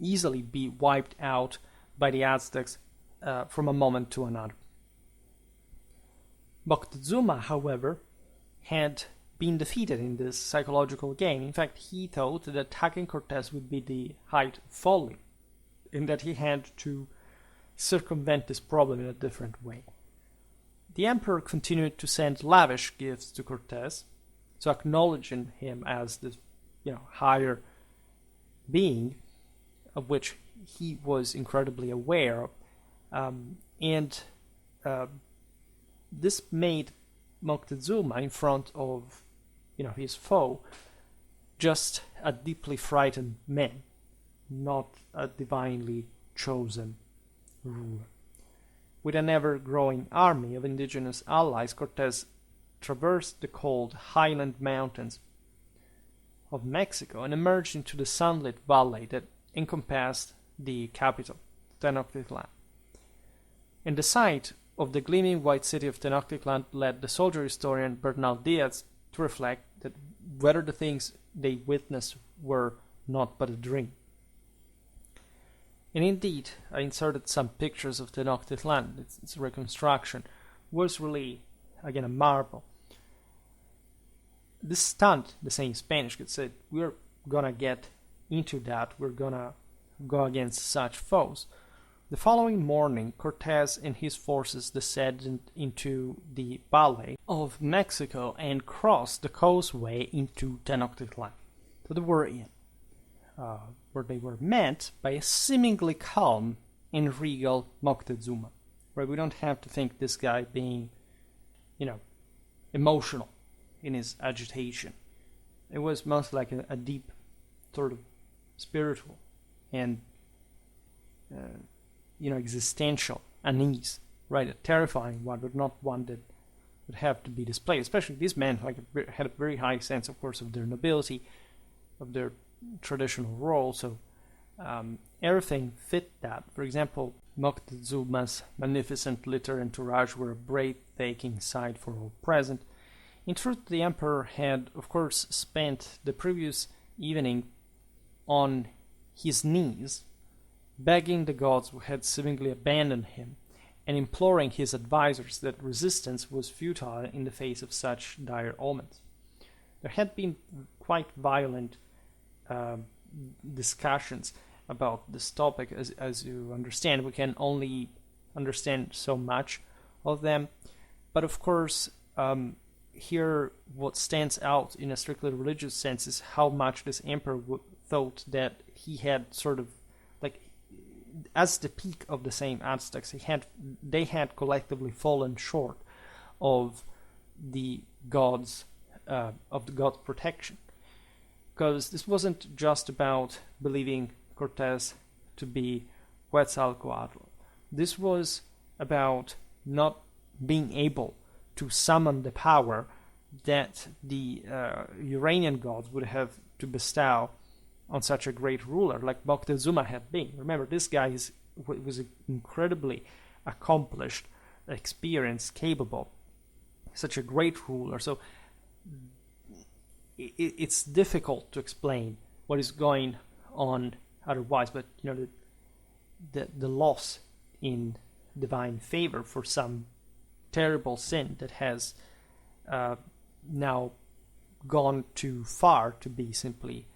easily be wiped out by the Aztecs from a moment to another. Moctezuma, however, had been defeated in this psychological game. In fact, he thought that attacking Cortés would be the height of folly, in that he had to circumvent this problem in a different way. The emperor continued to send lavish gifts to Cortés, so acknowledging him as this, higher being, of which he was incredibly aware of, and this made Moctezuma, in front of, his foe, just a deeply frightened man, not a divinely chosen ruler. With an ever-growing army of indigenous allies, Cortés traversed the cold highland mountains of Mexico and emerged into the sunlit valley that encompassed the capital, Tenochtitlan. And the sight of the gleaming white city of Tenochtitlan led the soldier historian Bernal Diaz to reflect that whether the things they witnessed were not but a dream. And indeed, I inserted some pictures of Tenochtitlan. Its reconstruction was really, again, a marvel. This stunned the same Spanish could say, we're gonna get into that, we're gonna go against such foes. The following morning, Cortés and his forces descended into the Valley of Mexico and crossed the causeway into Tenochtitlan. So they were in, where they were met by a seemingly calm and regal Moctezuma. Right? We don't have to think this guy being, emotional in his agitation. It was most like a deep sort of spiritual and existential unease, right? A terrifying one, but not one that would have to be displayed. Especially these men had a very high sense, of course, of their nobility, of their traditional role. So everything fit that. For example, Moctezuma's magnificent litter entourage were a breathtaking sight for all present. In truth, the emperor had, of course, spent the previous evening on his knees, begging the gods who had seemingly abandoned him, and imploring his advisors that resistance was futile in the face of such dire omens. There had been quite violent discussions about this topic. As you understand, we can only understand so much of them, but of course, here what stands out in a strictly religious sense is how much this emperor thought that he had sort of, like, as the peak of the same Aztecs, they had collectively fallen short of the gods protection, because this wasn't just about believing Cortés to be Quetzalcoatl. This was about not being able to summon the power that the Uranian gods would have to bestow on such a great ruler like Moctezuma had been. Remember, this guy was incredibly accomplished, experienced, capable, such a great ruler. So it's difficult to explain what is going on otherwise, but the loss in divine favor for some terrible sin that has now gone too far to be simply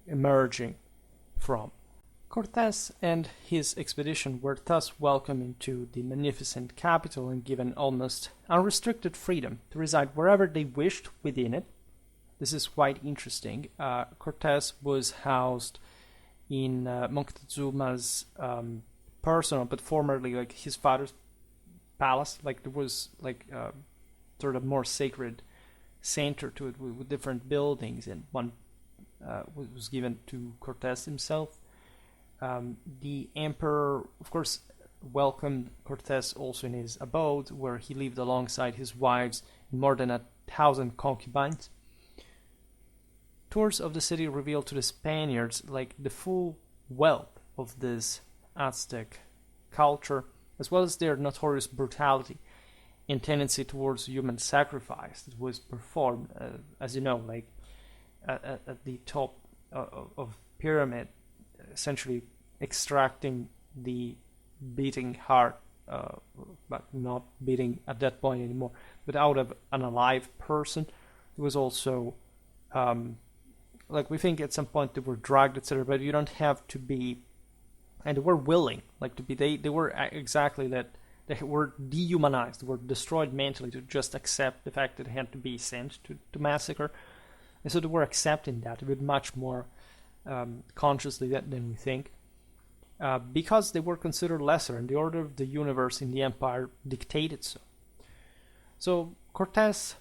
emerging from. Cortés and his expedition were thus welcomed into the magnificent capital and given almost unrestricted freedom to reside wherever they wished within it. This is quite interesting. Cortés was housed in Moctezuma's personal, but formerly like his father's palace. Like there was like sort of more sacred center to it with different buildings, and one was given to Cortés himself. The emperor, of course, welcomed Cortés also in his abode, where he lived alongside his wives and more than 1,000 concubines. Tours of the city revealed to the Spaniards like the full wealth of this Aztec culture, as well as their notorious brutality and tendency towards human sacrifice that was performed, as you know, like at the top of pyramid, essentially extracting the beating heart, but not beating at that point anymore, but out of an alive person. It was also like we think at some point they were drugged, etc., but you don't have to be, and they were willing, like to be, they were exactly that. They were dehumanized, they were destroyed mentally to just accept the fact that they had to be sent to massacre. And so they were accepting that a bit much more consciously than we think, because they were considered lesser, and the order of the universe in the empire dictated so. So Cortés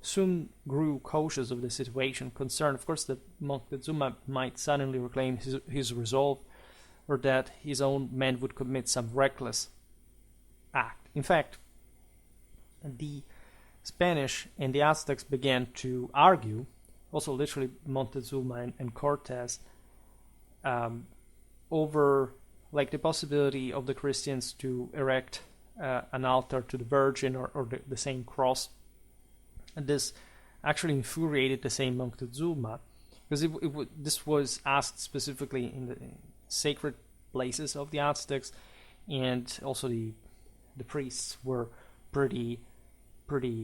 soon grew cautious of the situation, concerned, of course, that Moctezuma might suddenly reclaim his resolve, or that his own men would commit some reckless act. In fact, the Spanish and the Aztecs began to argue, also literally Montezuma and Cortés, over like the possibility of the Christians to erect an altar to the Virgin or the same cross. And this actually infuriated the same Moctezuma, because this was asked specifically in the sacred places of the Aztecs, and also the priests were pretty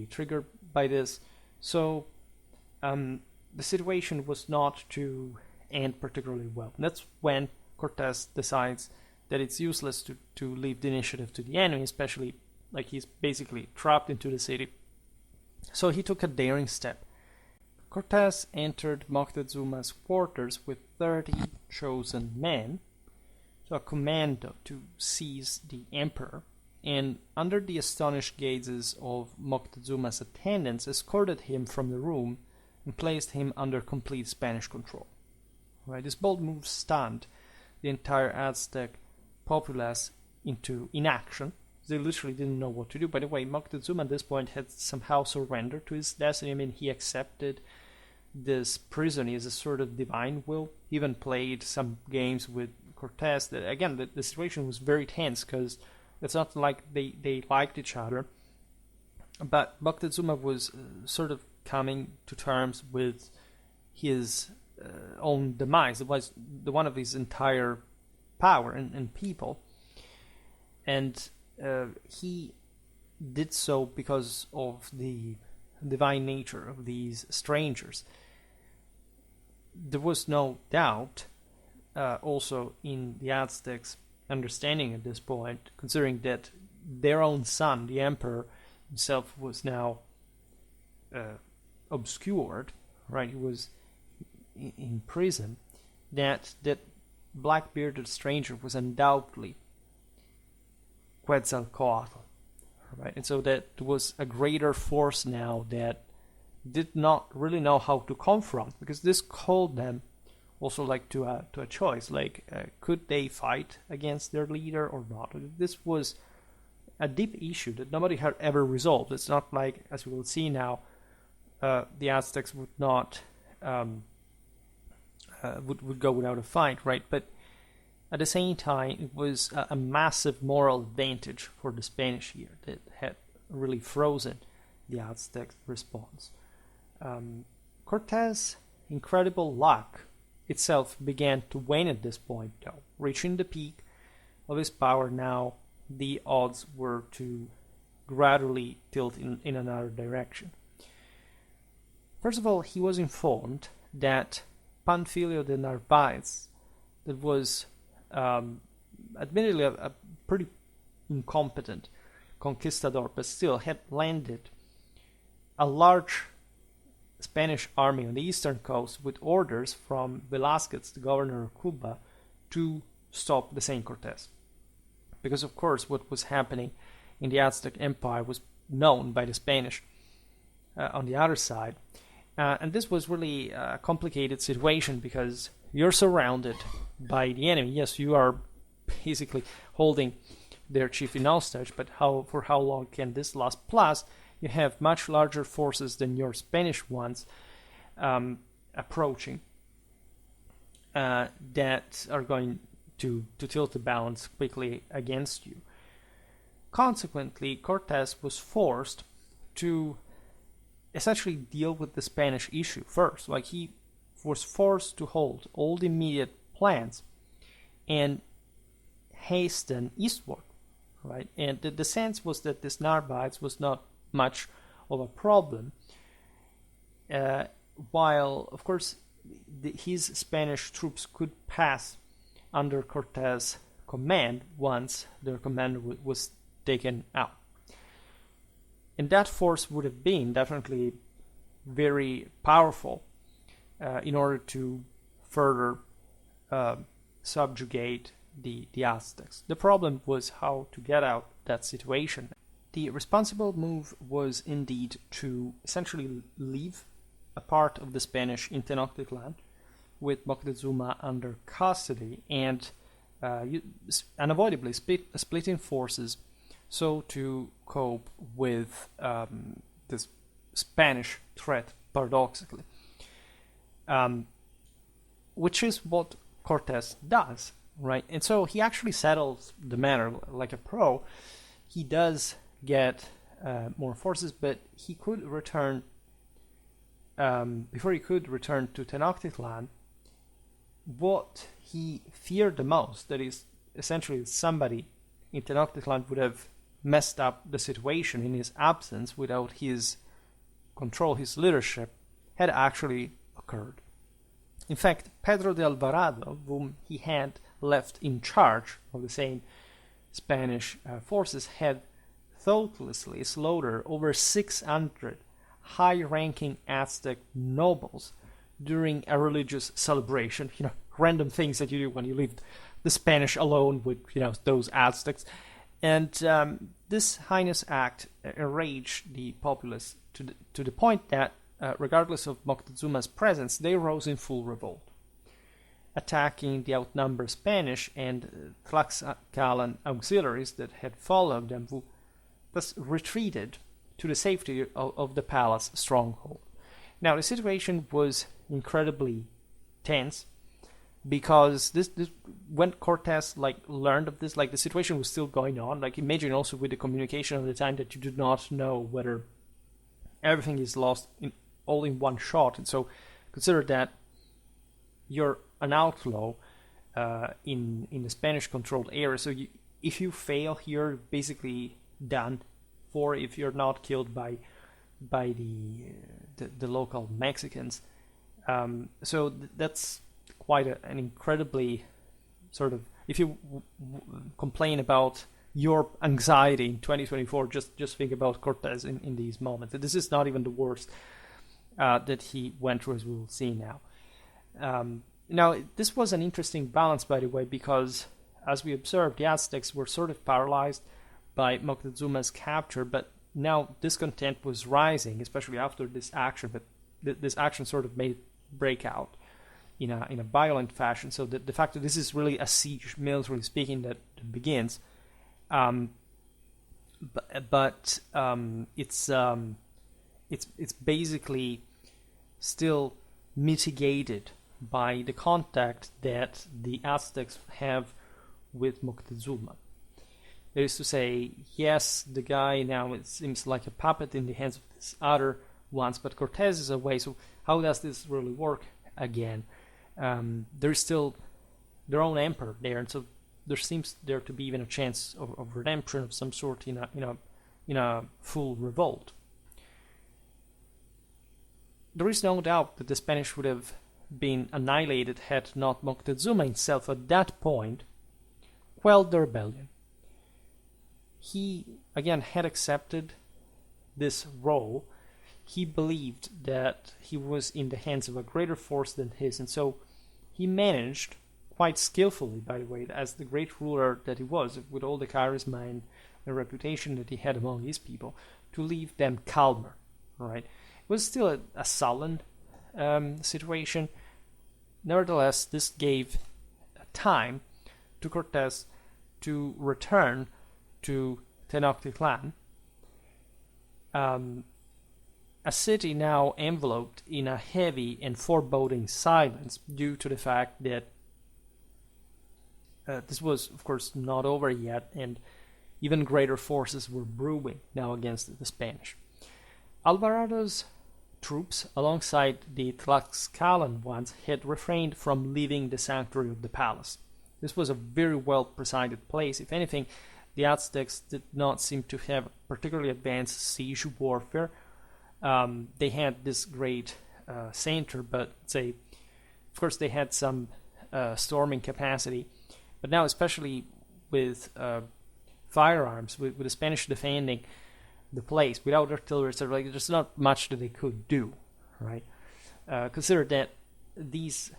triggered by this. So the situation was not to end particularly well. And that's when Cortés decides that it's useless to leave the initiative to the enemy, especially like he's basically trapped into the city. So he took a daring step. Cortés entered Moctezuma's quarters with 30 chosen men, so a commando to seize the emperor, and under the astonished gazes of Moctezuma's attendants, escorted him from the room and placed him under complete Spanish control. Right, this bold move stunned the entire Aztec populace into inaction. They literally didn't know what to do. By the way, Moctezuma at this point had somehow surrendered to his destiny. I mean, he accepted this prison as a sort of divine will. He even played some games with Cortés. That, again, the situation was very tense, because it's not like they liked each other. But Moctezuma was sort of coming to terms with his own demise. It was the one of his entire power and people. And he did so because of the divine nature of these strangers. There was no doubt also in the Aztecs' understanding at this point, considering that their own son, the emperor himself, was now obscured, right? He was in prison, that black-bearded stranger was undoubtedly Quetzalcoatl, right? And so that there was a greater force now that did not really know how to confront, because this called them also like to a choice, like could they fight against their leader or not? This was a deep issue that nobody had ever resolved. It's not like, as we will see now, the Aztecs would not would go without a fight, right? But at the same time, it was a massive moral advantage for the Spanish here that had really frozen the Aztec response. Cortés' incredible luck itself began to wane at this point, though. Reaching the peak of his power now, the odds were to gradually tilt in another direction. First of all, he was informed that Panfilio de Narvaez, that was admittedly a pretty incompetent conquistador, but still had landed a large Spanish army on the eastern coast with orders from Velázquez, the governor of Cuba, to stop the Saint Cortés. Because, of course, what was happening in the Aztec Empire was known by the Spanish on the other side. And this was really a complicated situation because you're surrounded by the enemy. Yes, you are basically holding their chief in hostage, but for how long can this last? Plus, you have much larger forces than your Spanish ones approaching that are going to tilt the balance quickly against you. Consequently, Cortés was forced to essentially deal with the Spanish issue first. Like, he was forced to hold all the immediate plans and hasten eastward, right? And the sense was that this Narvaez was not much of a problem, while, of course, his Spanish troops could pass under Cortés' command once their commander was taken out. And that force would have been definitely very powerful in order to further subjugate the Aztecs. The problem was how to get out that situation. The responsible move was indeed to essentially leave a part of the Spanish in Tenochtitlan with Moctezuma under custody and unavoidably splitting forces so to cope with this Spanish threat, paradoxically. Which is what Cortés does, right? And so he actually settles the matter like a pro. He does get more forces, but he could return, before he could return to Tenochtitlan, what he feared the most, that is, essentially somebody in Tenochtitlan would have messed up the situation in his absence without his control, his leadership, had actually occurred. In fact, Pedro de Alvarado, whom he had left in charge of the same Spanish forces, had thoughtlessly slaughtered over 600 high-ranking Aztec nobles during a religious celebration. Random things that you do when you leave the Spanish alone with, those Aztecs. And this heinous act enraged the populace to the point that, regardless of Moctezuma's presence, they rose in full revolt, attacking the outnumbered Spanish and Tlaxcalan auxiliaries that had followed them, who thus retreated to the safety of the palace stronghold. Now, the situation was incredibly tense because this when Cortés learned of this, the situation was still going on. Imagine also with the communication of the time that you do not know whether everything is lost all in one shot, and so consider that you're an outlaw in the Spanish-controlled area. So if you fail, you're basically done for if you're not killed by the local Mexicans. So that's quite an incredibly sort of, if you complain about your anxiety in 2024, just think about Cortés in these moments. This is not even the worst that he went through, as we will see now. Now, this was an interesting balance, by the way, because as we observed, the Aztecs were sort of paralyzed by Moctezuma's capture, but now discontent was rising, especially after this action. But this action sort of made break out in a violent fashion. So the fact that this is really a siege, militarily speaking, that begins, but it's basically still mitigated by the contact that the Aztecs have with Moctezuma. That is to say, yes, the guy now, it seems like a puppet in the hands of these other ones, but Cortés is away. So how does this really work again? There's still their own emperor there, and so there seems there to be even a chance of redemption of some sort in a in a full revolt. There is no doubt that the Spanish would have been annihilated had not Moctezuma himself at that point quelled the rebellion. He, again, had accepted this role. He believed that he was in the hands of a greater force than his, and so he managed, quite skillfully, by the way, as the great ruler that he was, with all the charisma and the reputation that he had among his people, to leave them calmer. Right? It was still a sullen situation. Nevertheless, this gave time to Cortés to return to Tenochtitlan, a city now enveloped in a heavy and foreboding silence due to the fact that this was, of course, not over yet, and even greater forces were brewing now against the Spanish. Alvarado's troops, alongside the Tlaxcalan ones, had refrained from leaving the sanctuary of the palace. This was a very well-presided place. If anything, the Aztecs did not seem to have particularly advanced siege warfare. They had this great center, but of course they had some storming capacity. But now, especially with firearms, with the Spanish defending the place without artillery, there's not much that they could do, right? Consider that these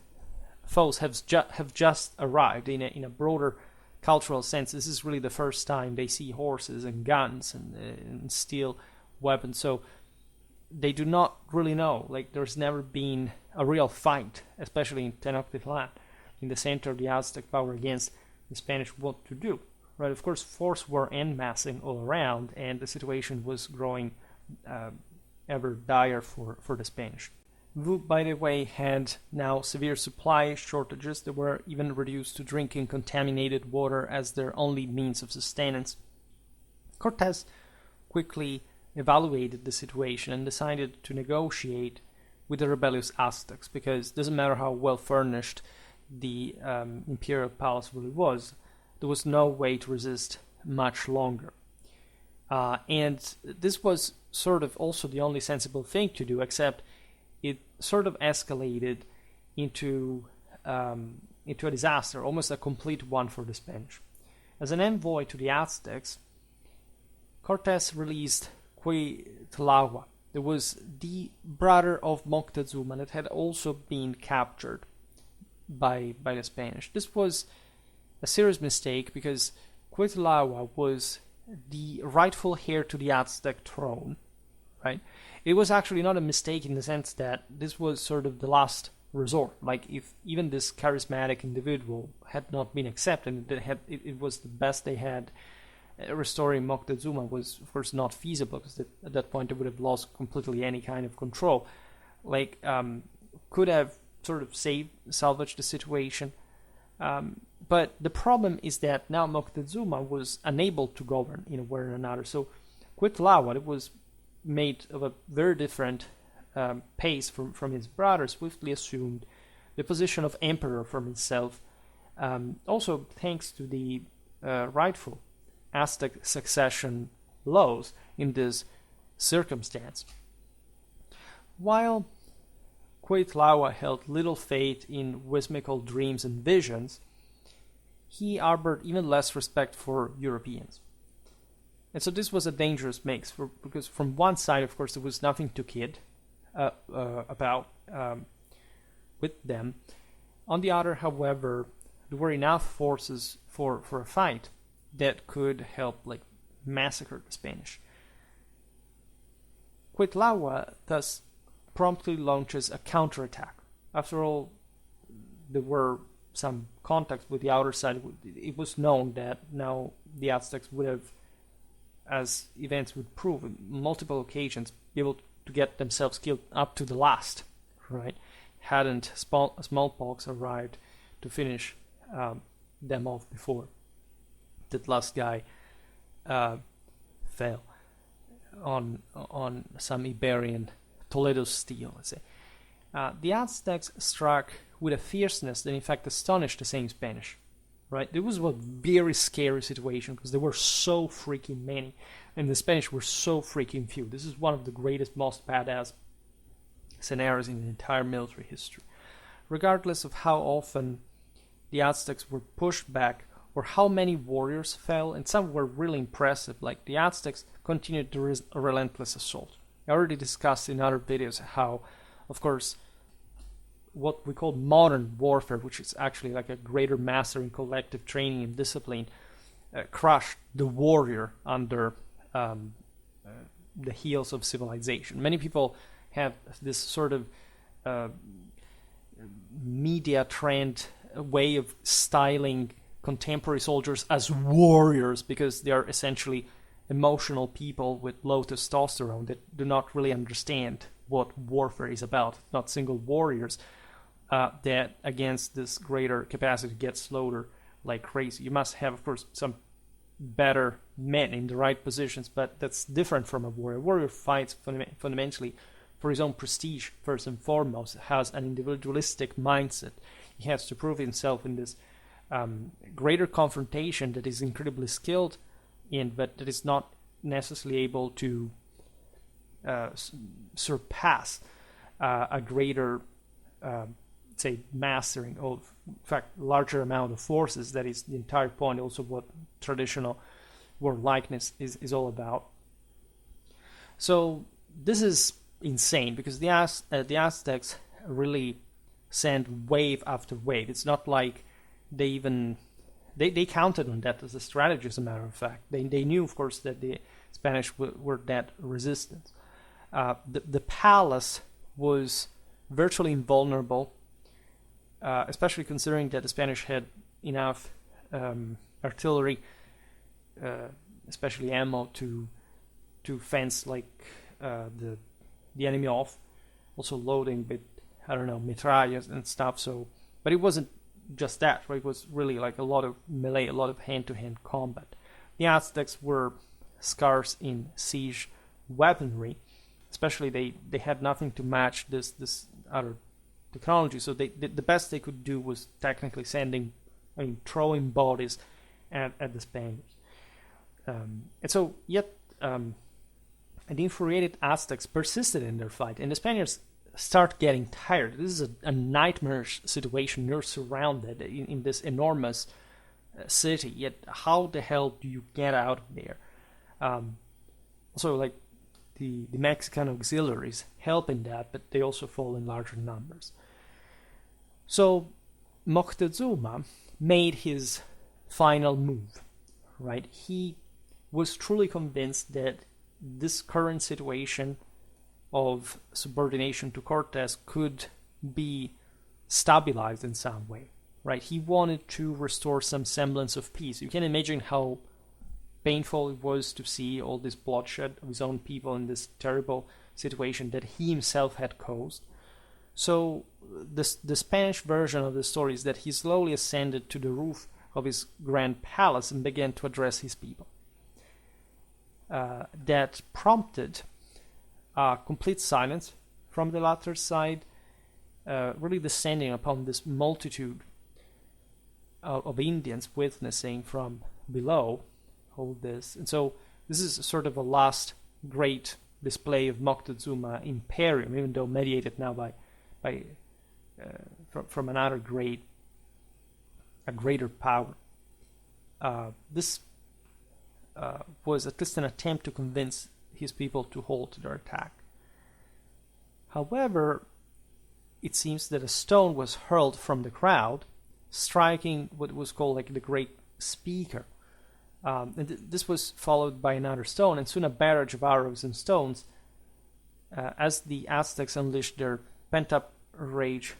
foes have just arrived in a broader cultural sense. This is really the first time they see horses and guns and steel weapons, so they do not really know. There's never been a real fight, especially in Tenochtitlan, in the center of the Aztec power against the Spanish, what to do. Right? Of course, forces were en massing all around, and the situation was growing ever dire for the Spanish. Who, by the way, had now severe supply shortages. They were even reduced to drinking contaminated water as their only means of sustenance. Cortés quickly evaluated the situation and decided to negotiate with the rebellious Aztecs, because it doesn't matter how well furnished the imperial palace really was, there was no way to resist much longer. And this was sort of also the only sensible thing to do, except it sort of escalated into a disaster, almost a complete one for the Spanish. As an envoy to the Aztecs, Cortés released Cuitlahua. There was the brother of Moctezuma that had also been captured by the Spanish. This was a serious mistake, because Cuitlahua was the rightful heir to the Aztec throne, right? It was actually not a mistake in the sense that this was sort of the last resort. If even this charismatic individual had not been accepted, it was the best they had. Restoring Moctezuma was, of course, not feasible, because at that point they would have lost completely any kind of control. Could have sort of salvaged the situation. But the problem is that now Moctezuma was unable to govern in a way or another. So Cuitlahua was made of a very different pace from his brother, swiftly assumed the position of emperor for himself, also thanks to the rightful Aztec succession laws in this circumstance. While Cuitlahua held little faith in whimsical dreams and visions, he harbored even less respect for Europeans. And so this was a dangerous mix, because from one side, of course, there was nothing to kid about with them. On the other, however, there were enough forces for a fight that could help massacre the Spanish. Cuitlahua thus promptly launches a counterattack. After all, there were some contacts with the outer side. It was known that now the Aztecs would have, as events would prove, on multiple occasions, be able to get themselves killed up to the last, right? Hadn't smallpox arrived to finish them off before that last guy fell on some Iberian Toledo steel, let's say. The Aztecs struck with a fierceness that in fact astonished the same Spanish, right? It was a very scary situation because there were so freaking many. and the Spanish were so freaking few. This is one of the greatest, most badass scenarios in the entire military history. Regardless of how often the Aztecs were pushed back or how many warriors fell, and some were really impressive, like the Aztecs continued their relentless assault. I already discussed in other videos how, of course, what we call modern warfare, which is actually like a greater master in collective training and discipline, crushed the warrior under the heels of civilization. Many people have this sort of media trend way of styling contemporary soldiers as warriors because they are essentially emotional people with low testosterone that do not really understand what warfare is about. Not single warriors that against this greater capacity get slaughtered like crazy. You must have, of course, some better men in the right positions, but that's different from a warrior. A warrior fights fundamentally for his own prestige, first and foremost, has an individualistic mindset. He has to prove himself in this greater confrontation that is incredibly skilled in, but that is not necessarily able to surpass a greater, say, mastering of, in fact, larger amount of forces. That is the entire point, also what traditional warlikeness is all about. So this is insane because the Aztecs really sent wave after wave. It's not like they counted on that as a strategy, as a matter of fact. They knew, of course, that the Spanish were that resistant. The palace was virtually invulnerable, especially considering that the Spanish had enough artillery, especially ammo, to fence like the enemy off. Also loading with, I don't know, mitraillas and stuff. So, but it wasn't just that, right? It was really like a lot of melee, a lot of hand-to-hand combat. The Aztecs were scarce in siege weaponry, especially they had nothing to match this other technology. So the best they could do was technically throwing bodies at the Spaniards. And so yet the infuriated Aztecs persisted in their fight, and the Spaniards start getting tired. This is a nightmarish situation. You're surrounded in this enormous city, yet how the hell do you get out of there? Also, like, the Mexican auxiliaries help in that, but they also fall in larger numbers. So Moctezuma made his final move, right? He was truly convinced that this current situation of subordination to Cortés could be stabilized in some way, right? He wanted to restore some semblance of peace. You can imagine how painful it was to see all this bloodshed of his own people in this terrible situation that he himself had caused. So the Spanish version of the story is that he slowly ascended to the roof of his grand palace and began to address his people. That prompted complete silence from the latter side, really descending upon this multitude of Indians witnessing from below all this. And so this is sort of a last great display of Moctezuma imperium, even though mediated now from another a greater power. This was at least an attempt to convince his people to halt their attack. However, it seems that a stone was hurled from the crowd, striking what was called like the Great Speaker. And this was followed by another stone, and soon a barrage of arrows and stones, as the Aztecs unleashed their pent-up rage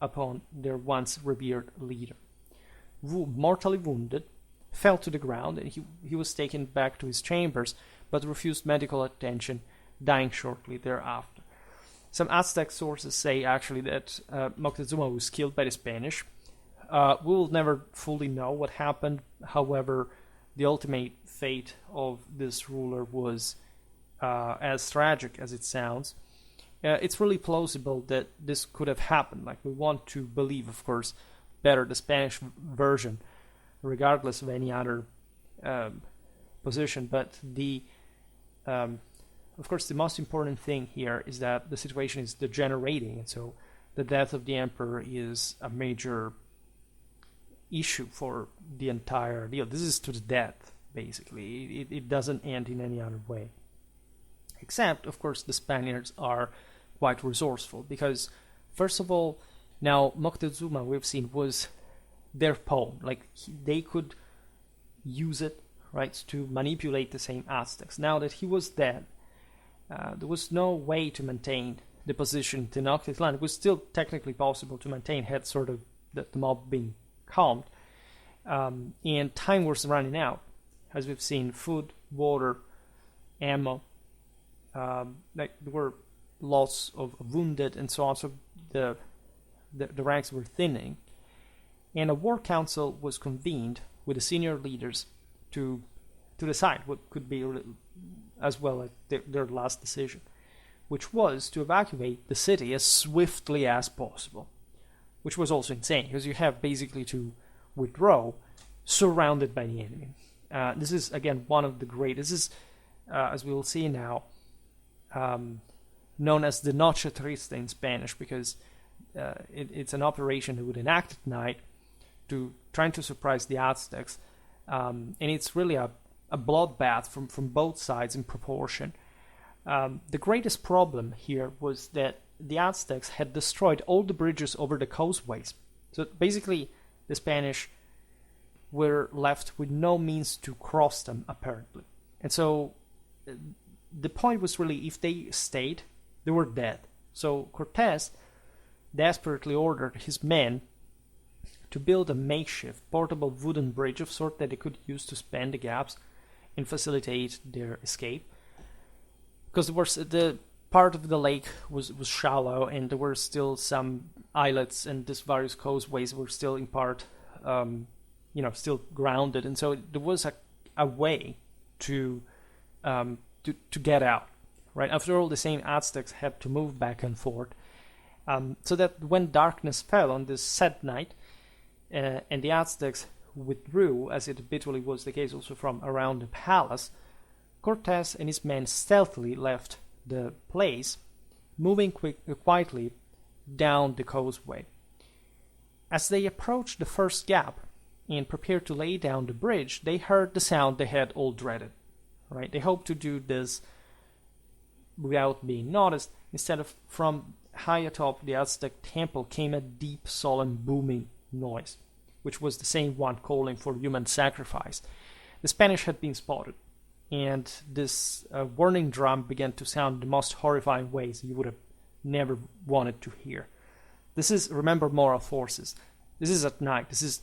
upon their once revered leader. Mortally wounded, fell to the ground, and he was taken back to his chambers, but refused medical attention, dying shortly thereafter. Some Aztec sources say actually that Moctezuma was killed by the Spanish. We will never fully know what happened. However, the ultimate fate of this ruler was as tragic as it sounds. It's really plausible that this could have happened. Like, we want to believe, of course, better the Spanish version, regardless of any other position. But the of course, the most important thing here is that the situation is degenerating, and so the death of the emperor is a major issue for the entire deal. This is to the death, basically. It doesn't end in any other way. Except, of course, the Spaniards are quite resourceful, because, first of all, now Moctezuma, we've seen, was their pawn. Like, they could use it, right, to manipulate the same Aztecs. Now that he was dead, there was no way to maintain the position in Tenochtitlan. It was still technically possible to maintain, had sort of the mob been calmed. And time was running out. As we've seen, food, water, ammo, there were lots of wounded and so on, so the ranks were thinning. And a war council was convened with the senior leaders to decide what could be as well as their last decision, which was to evacuate the city as swiftly as possible, which was also insane, because you have basically to withdraw surrounded by the enemy. This is, again, one of the greatest, this is, as we will see now, known as the Noche Triste in Spanish, because it's an operation that would enact at night to trying to surprise the Aztecs, and it's really a bloodbath from both sides in proportion. The greatest problem here was that the Aztecs had destroyed all the bridges over the causeways. So basically, the Spanish were left with no means to cross them, apparently. And so the point was really, if they stayed, they were dead. So Cortés desperately ordered his men to build a makeshift portable wooden bridge of sort that they could use to span the gaps and facilitate their escape. Because the part of the lake was shallow, and there were still some islets, and these various causeways were still in part, still grounded, and so there was a way to get out. Right, after all, the same Aztecs had to move back and forth, so that when darkness fell on this sad night, and the Aztecs withdrew, as it habitually was the case also from around the palace, Cortés and his men stealthily left the place, moving quietly down the causeway. As they approached the first gap and prepared to lay down the bridge, they heard the sound they had all dreaded. Right? They hoped to do this without being noticed. Instead of from high atop the Aztec temple came a deep, solemn, booming noise, which was the same one calling for human sacrifice. The Spanish had been spotted, and this warning drum began to sound the most horrifying ways you would have never wanted to hear. This is, remember, moral forces. This is at night. This is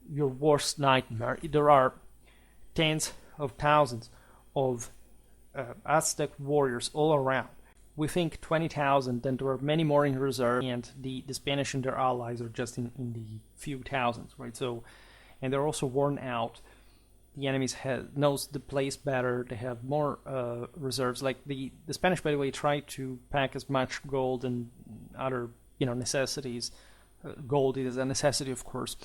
your worst nightmare. There are tens of thousands of Aztec warriors all around. We think 20,000, and there are many more in reserve, and the Spanish and their allies are just in the few thousands, right? So, and they're also worn out. The enemies knows the place better. They have more reserves. Like the Spanish, by the way, try to pack as much gold and other necessities. Gold is a necessity, of course.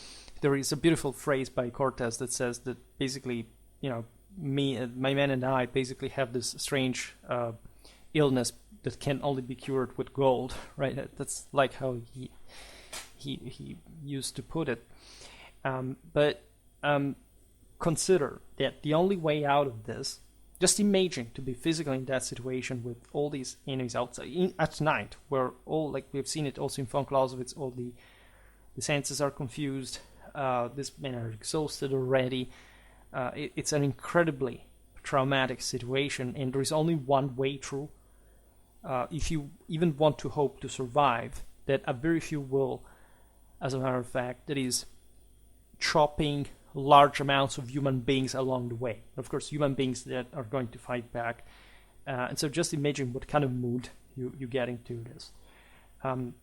There is a beautiful phrase by Cortés that says that basically, my men and I basically have this strange illness that can only be cured with gold, right? That's like how he used to put it. But consider that the only way out of this, just imagine to be physically in that situation with all these enemies outside at night, where all, like we've seen it also in von Clausewitz, all the senses are confused, these men are exhausted already. It's an incredibly traumatic situation, and there is only one way through. If you even want to hope to survive, that a very few will, as a matter of fact, that is chopping large amounts of human beings along the way. Of course, human beings that are going to fight back. And so just imagine what kind of mood you get into this. From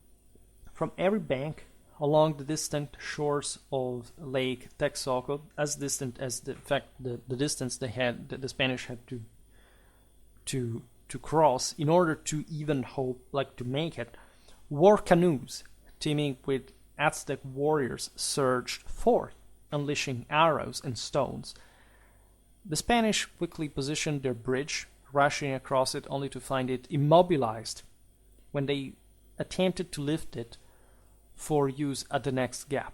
every bank along the distant shores of Lake Texcoco, as distant as the distance the Spanish had to cross in order to even hope to make it, war canoes teeming with Aztec warriors surged forth, unleashing arrows and stones. The Spanish quickly positioned their bridge rushing across it only to find it immobilized when they attempted to lift it for use at the next gap.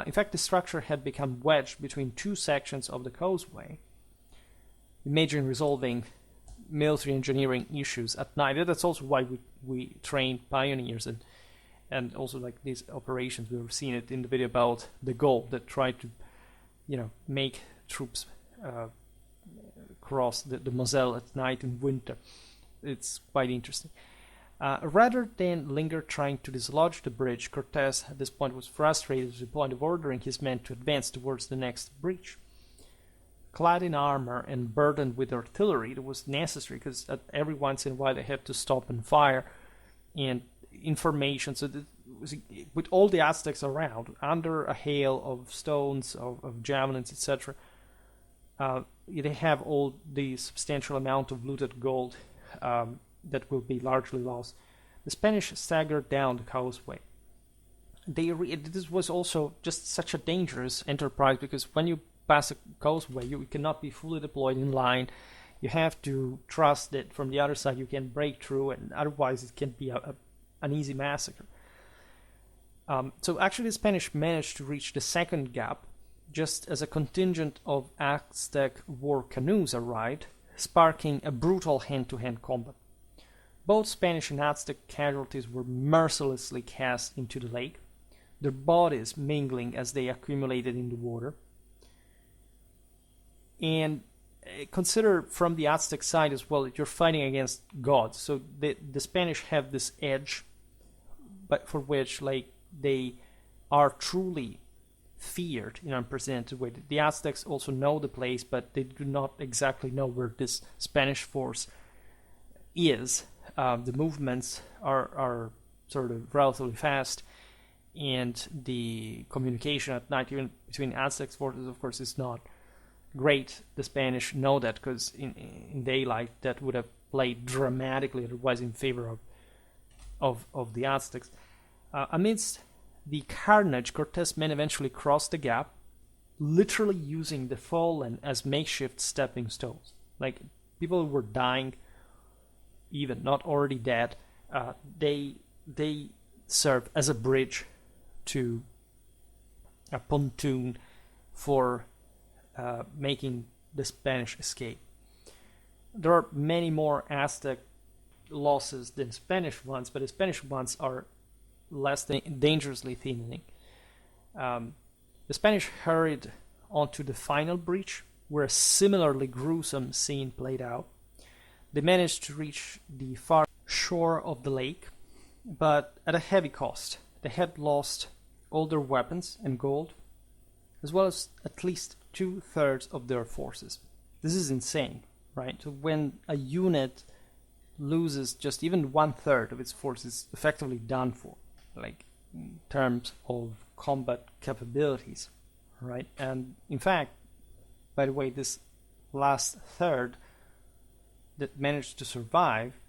In fact, the structure had become wedged between two sections of the causeway. Imagine resolving military engineering issues at night. That's also why we train pioneers and also like these operations. We've seen it in the video about the Gaul that tried to, make troops cross the Moselle at night in winter. It's quite interesting. Rather than linger trying to dislodge the bridge, Cortés at this point was frustrated to the point of ordering his men to advance towards the next breach. Clad in armor and burdened with artillery, it was necessary because every once in a while they had to stop and fire and information. So with all the Aztecs around, under a hail of stones, of javelins, etc., they have all the substantial amount of looted gold that will be largely lost. The Spanish staggered down the causeway. This was also just such a dangerous enterprise because when you pass a causeway, you cannot be fully deployed in line. You have to trust that from the other side you can break through, and otherwise it can be an easy massacre. So actually the Spanish managed to reach the second gap just as a contingent of Aztec war canoes arrived, sparking a brutal hand-to-hand combat. Both Spanish and Aztec casualties were mercilessly cast into the lake, their bodies mingling as they accumulated in the water. And consider from the Aztec side as well that you're fighting against gods. So the Spanish have this edge, but for which they are truly feared in an unprecedented way. The Aztecs also know the place, but they do not exactly know where this Spanish force is. The movements are sort of relatively fast, and the communication at night, even between Aztec forces, of course, is not great. The Spanish know that because in daylight that would have played dramatically otherwise in favor of the Aztecs. Amidst the carnage, Cortés' men eventually crossed the gap, literally using the fallen as makeshift stepping stones. Like, people were dying, even not already dead. They served as a bridge to a pontoon for making the Spanish escape. There are many more Aztec losses than Spanish ones, but the Spanish ones are less dangerously thinning. The Spanish hurried onto the final breach, where a similarly gruesome scene played out. They managed to reach the far shore of the lake, but at a heavy cost. They had lost all their weapons and gold, as well as at least 2/3 of their forces. This is insane, right? So when a unit loses just even 1/3 of its force, it's effectively done for, like in terms of combat capabilities, right? And in fact, by the way, this last third that managed to survive,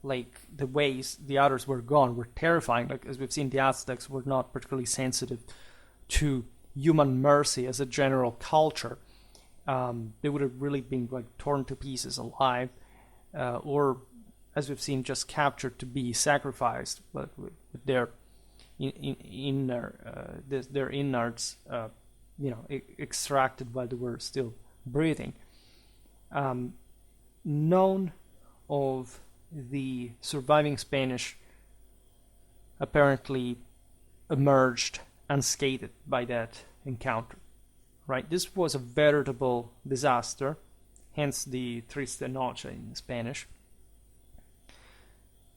like the ways the others were gone were terrifying. Like, as we've seen, the Aztecs were not particularly sensitive to human mercy as a general culture. They would have really been like torn to pieces alive, or as we've seen, just captured to be sacrificed, but with their their innards, extracted while they were still breathing. None of the surviving Spanish apparently emerged unscathed by that encounter, right? This was a veritable disaster, hence the Triste Noche in Spanish.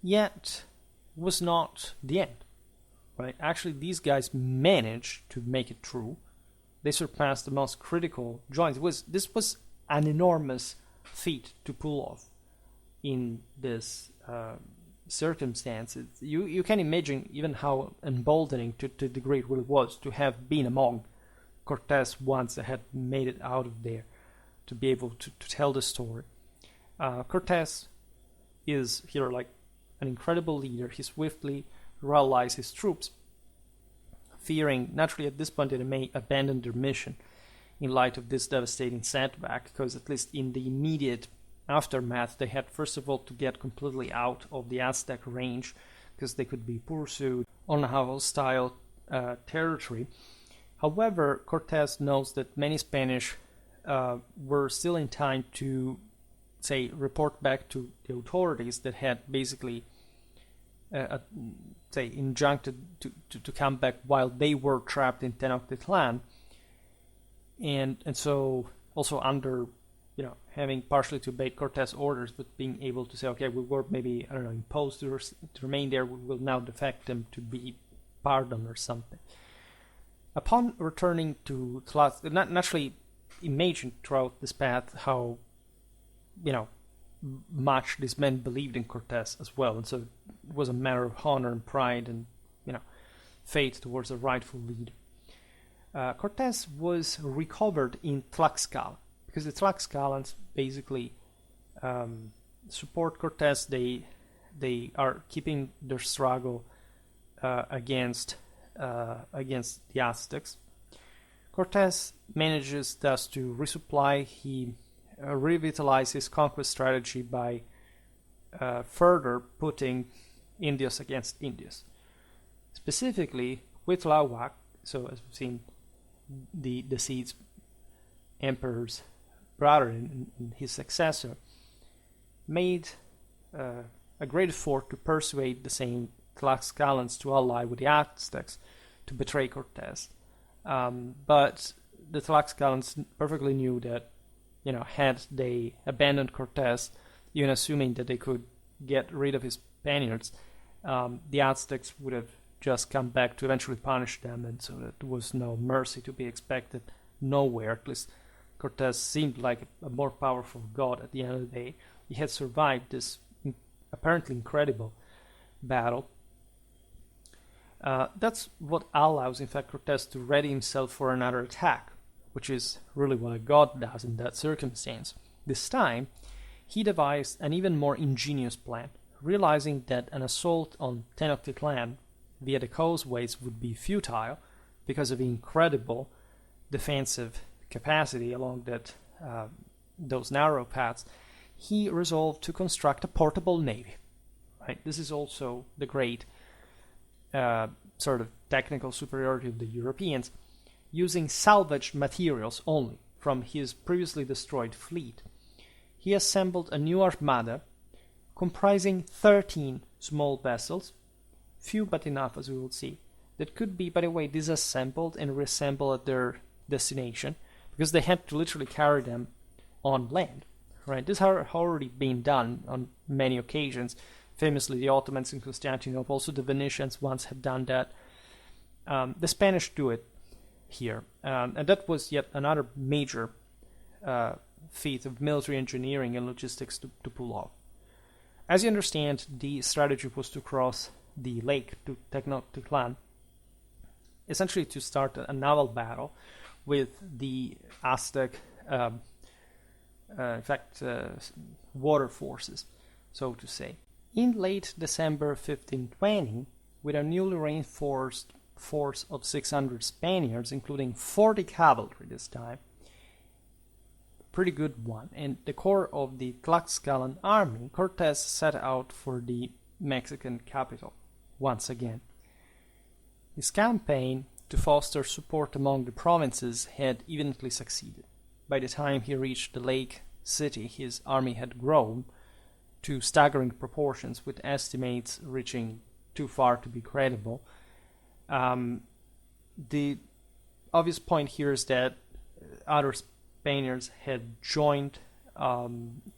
Yet, was not the end, right? Actually, these guys managed to make it through. They surpassed the most critical joints. This was an enormous feat to pull off in this circumstances. You can imagine even how emboldening to the degree it really was to have been among Cortés ones that had made it out of there, to be able to tell the story. Cortés is here like an incredible leader. He swiftly rallies his troops, fearing naturally at this point that they may abandon their mission in light of this devastating setback, because at least in the immediate aftermath, they had first of all to get completely out of the Aztec range because they could be pursued on a hostile territory. However, Cortés knows that many Spanish were still in time to, say, report back to the authorities that had basically, say, injuncted to come back while they were trapped in Tenochtitlan. And so also under, having partially to obey Cortés' orders, but being able to say, okay, we were maybe, imposed to remain there, we will now defect them to be pardoned or something. Upon returning to Tlaxcala, naturally imagine throughout this path how, much these men believed in Cortés as well, and so it was a matter of honor and pride and, faith towards a rightful leader. Cortés was recovered in Tlaxcala, because the Tlaxcalans basically support Cortés. They are keeping their struggle against the Aztecs. Cortés manages thus to resupply. He revitalizes his conquest strategy by further putting Indios against Indios. Specifically, Huitlahuac, so as we've seen, the deceased emperor's brother and his successor, made a great effort to persuade the same Tlaxcalans to ally with the Aztecs to betray Cortés. But the Tlaxcalans perfectly knew that, had they abandoned Cortés, even assuming that they could get rid of his Spaniards, the Aztecs would have just come back to eventually punish them, and so there was no mercy to be expected nowhere. At least Cortés seemed like a more powerful god at the end of the day. He had survived this apparently incredible battle. That's what allows, in fact, Cortés to ready himself for another attack, which is really what a god does in that circumstance. This time, he devised an even more ingenious plan, realizing that an assault on Tenochtitlan via the causeways would be futile because of the incredible defensive capacity along those narrow paths. He resolved to construct a portable navy. Right? This is also the great sort of technical superiority of the Europeans, using salvaged materials only from his previously destroyed fleet. He assembled a new armada comprising 13 small vessels, few but enough as we will see, that could be, by the way, disassembled and reassembled at their destination, because they had to literally carry them on land. Right? This had already been done on many occasions. Famously, the Ottomans in Constantinople, also the Venetians once had done that. The Spanish do it here, and that was yet another major feat of military engineering and logistics to pull off. As you understand, the strategy was to cross the lake to Tenochtitlan, essentially to start a naval battle with the Aztec, water forces, so to say. In late December 1520, with a newly reinforced force of 600 Spaniards, including 40 cavalry this time, pretty good one, and the core of the Tlaxcalan army, Cortés set out for the Mexican capital once again. His campaign to foster support among the provinces had evidently succeeded. By the time he reached the lake city, his army had grown to staggering proportions, with estimates reaching too far to be credible. The obvious point here is that other Spaniards had joined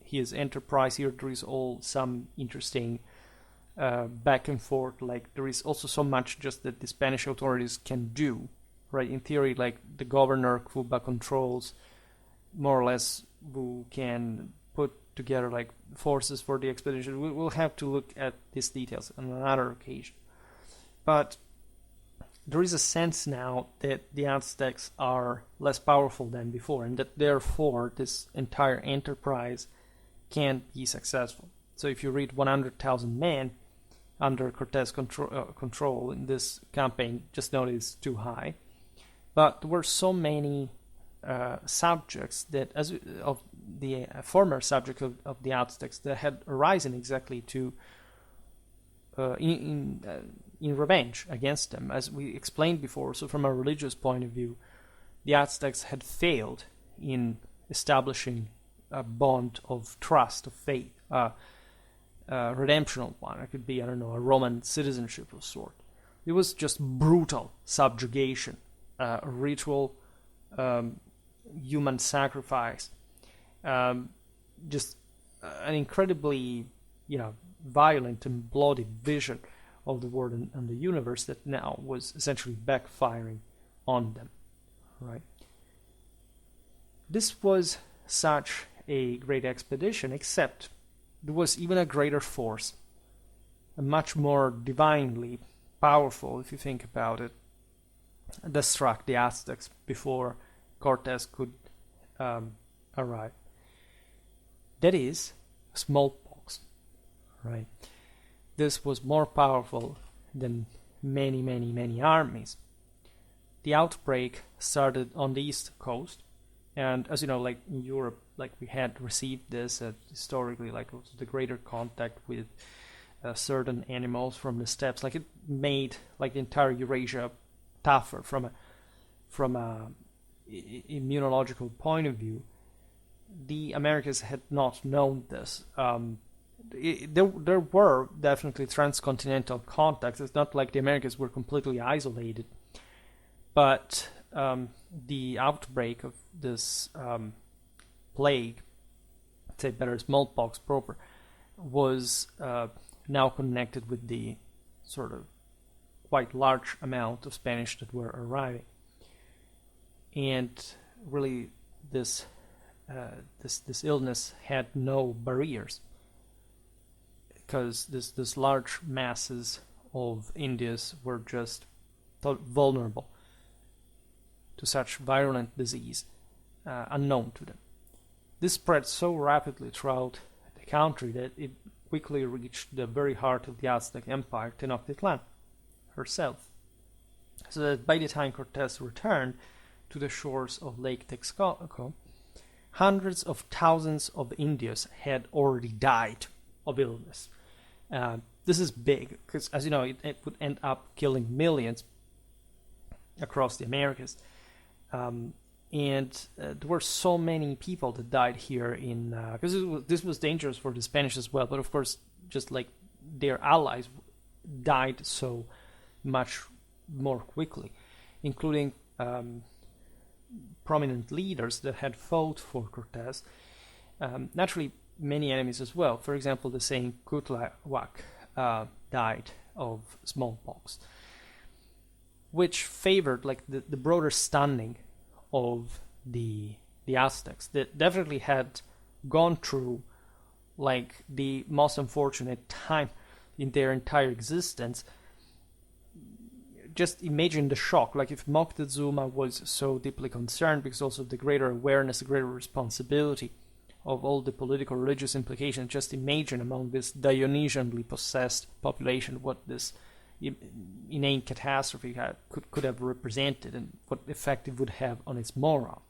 his enterprise. Here there is all some interesting back and forth. Like, there is also so much just that the Spanish authorities can do, right? In theory, like, the governor Cuba controls more or less who can put together like forces for the expedition. We'll have to look at these details on another occasion. But there is a sense now that the Aztecs are less powerful than before, and that therefore this entire enterprise can't be successful. So if you read 100,000 men under Cortés' control in this campaign, just know it's too high. But there were so many subjects that, the former subject of the Aztecs that had arisen exactly to in revenge against them, as we explained before. So from a religious point of view, the Aztecs had failed in establishing a bond of trust, of faith, a redemptional one. It could be, I don't know, a Roman citizenship of sort. It was just brutal subjugation, ritual, human sacrifice, just an incredibly, violent and bloody vision of the world and the universe that now was essentially backfiring on them, right? This was such a great expedition, except there was even a greater force, a much more divinely powerful, if you think about it, that struck the Aztecs before Cortés could arrive. That is smallpox, right? This was more powerful than many, many, many armies. The outbreak started on the east coast, and as you know, like in Europe, like we had received this historically, like the greater contact with certain animals from the steppes, like it made like the entire Eurasia tougher from a immunological point of view. The Americas had not known this. There were definitely transcontinental contacts. It's not like the Americas were completely isolated, but the outbreak of this plague, say better smallpox proper, was now connected with the sort of quite large amount of Spanish that were arriving, and really this illness had no barriers, because this large masses of Indians were just vulnerable to such virulent disease, unknown to them. This spread so rapidly throughout the country that it quickly reached the very heart of the Aztec Empire, Tenochtitlan herself, so that by the time Cortés returned to the shores of Lake Texcoco, hundreds of thousands of Indians had already died of illness. This is big, because as you know, it would end up killing millions across the Americas. And there were so many people that died here because this was dangerous for the Spanish as well, but of course, just like their allies died so much more quickly, including prominent leaders that had fought for Cortés. Naturally, many enemies as well. For example, the same Cuitlahuac died of smallpox, which favored like the broader standing of the Aztecs that definitely had gone through like the most unfortunate time in their entire existence. Just imagine the shock, like if Moctezuma was so deeply concerned because also of the greater awareness, the greater responsibility of all the political, religious implications. Just imagine among this Dionysianly possessed population what this inane catastrophe could have represented and what effect it would have on its morale.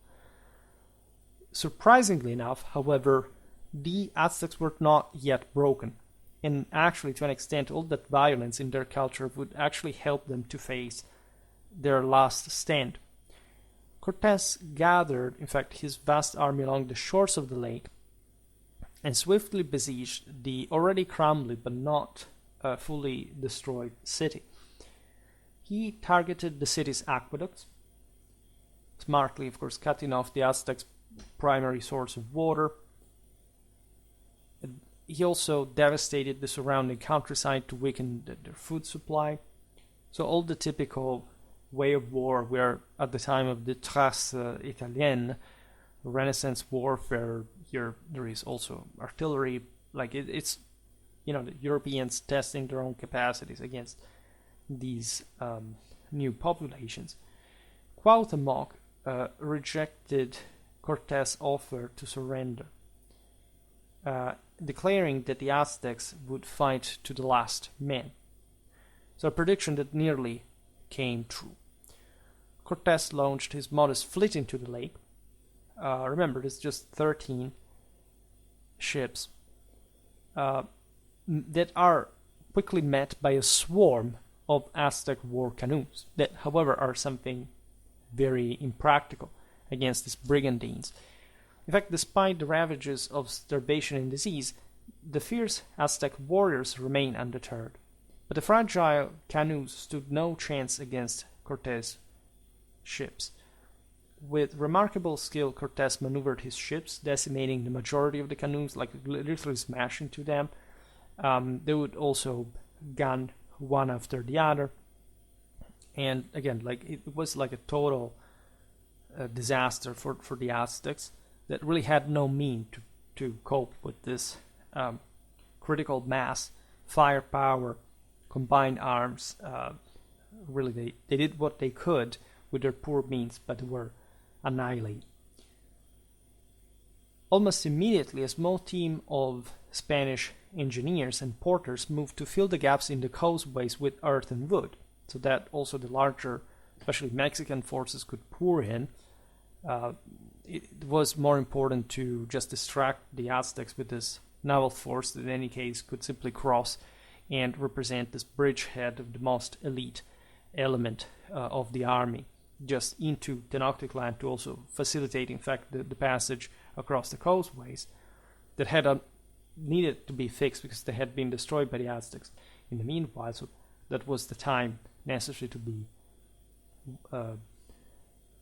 Surprisingly enough, however, the Aztecs were not yet broken, and actually to an extent all that violence in their culture would actually help them to face their last stand. Cortés gathered, in fact, his vast army along the shores of the lake and swiftly besieged the already crumbling but not fully destroyed city. He targeted the city's aqueducts, smartly, of course, cutting off the Aztecs' primary source of water. He also devastated the surrounding countryside to weaken their food supply. So all the typical way of war where at the time of the Trace Italienne, Renaissance warfare, here there is also artillery, like it's the Europeans testing their own capacities against these new populations. Cuauhtémoc rejected Cortés' offer to surrender, declaring that the Aztecs would fight to the last man. So a prediction that nearly came true. Cortés launched his modest fleet into the lake. Remember, it's just 13 ships that are quickly met by a swarm of Aztec war canoes that, however, are something very impractical against these brigandines. In fact, despite the ravages of starvation and disease, the fierce Aztec warriors remained undeterred. But the fragile canoes stood no chance against Cortés' ships. With remarkable skill, Cortés maneuvered his ships, decimating the majority of the canoes, like literally smashing to them. They would also gun one after the other. And again, like it was like a total disaster for the Aztecs that really had no mean to cope with this critical mass, firepower, combined arms. Really, they did what they could with their poor means, but they were annihilated. Almost immediately, a small team of Spanish engineers and porters moved to fill the gaps in the causeways with earth and wood, so that also the larger, especially Mexican forces could pour in. It was more important to just distract the Aztecs with this naval force that in any case could simply cross and represent this bridgehead of the most elite element of the army just into Tenochtitlan, to also facilitate, in fact, the passage across the causeways that had needed to be fixed because they had been destroyed by the Aztecs in the meanwhile. So that was the time necessary to be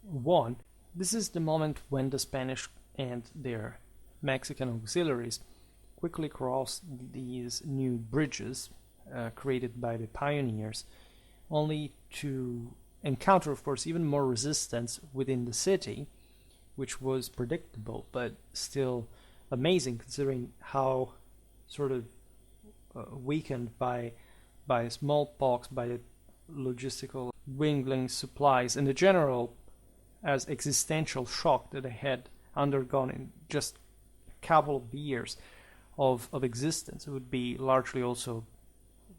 won. This is the moment when the Spanish and their Mexican auxiliaries quickly crossed these new bridges created by the pioneers, only to encounter, of course, even more resistance within the city, which was predictable, but still amazing considering how sort of weakened by smallpox, by the logistical dwindling supplies, and the general as existential shock that they had undergone in just a couple of years of existence. It would be largely also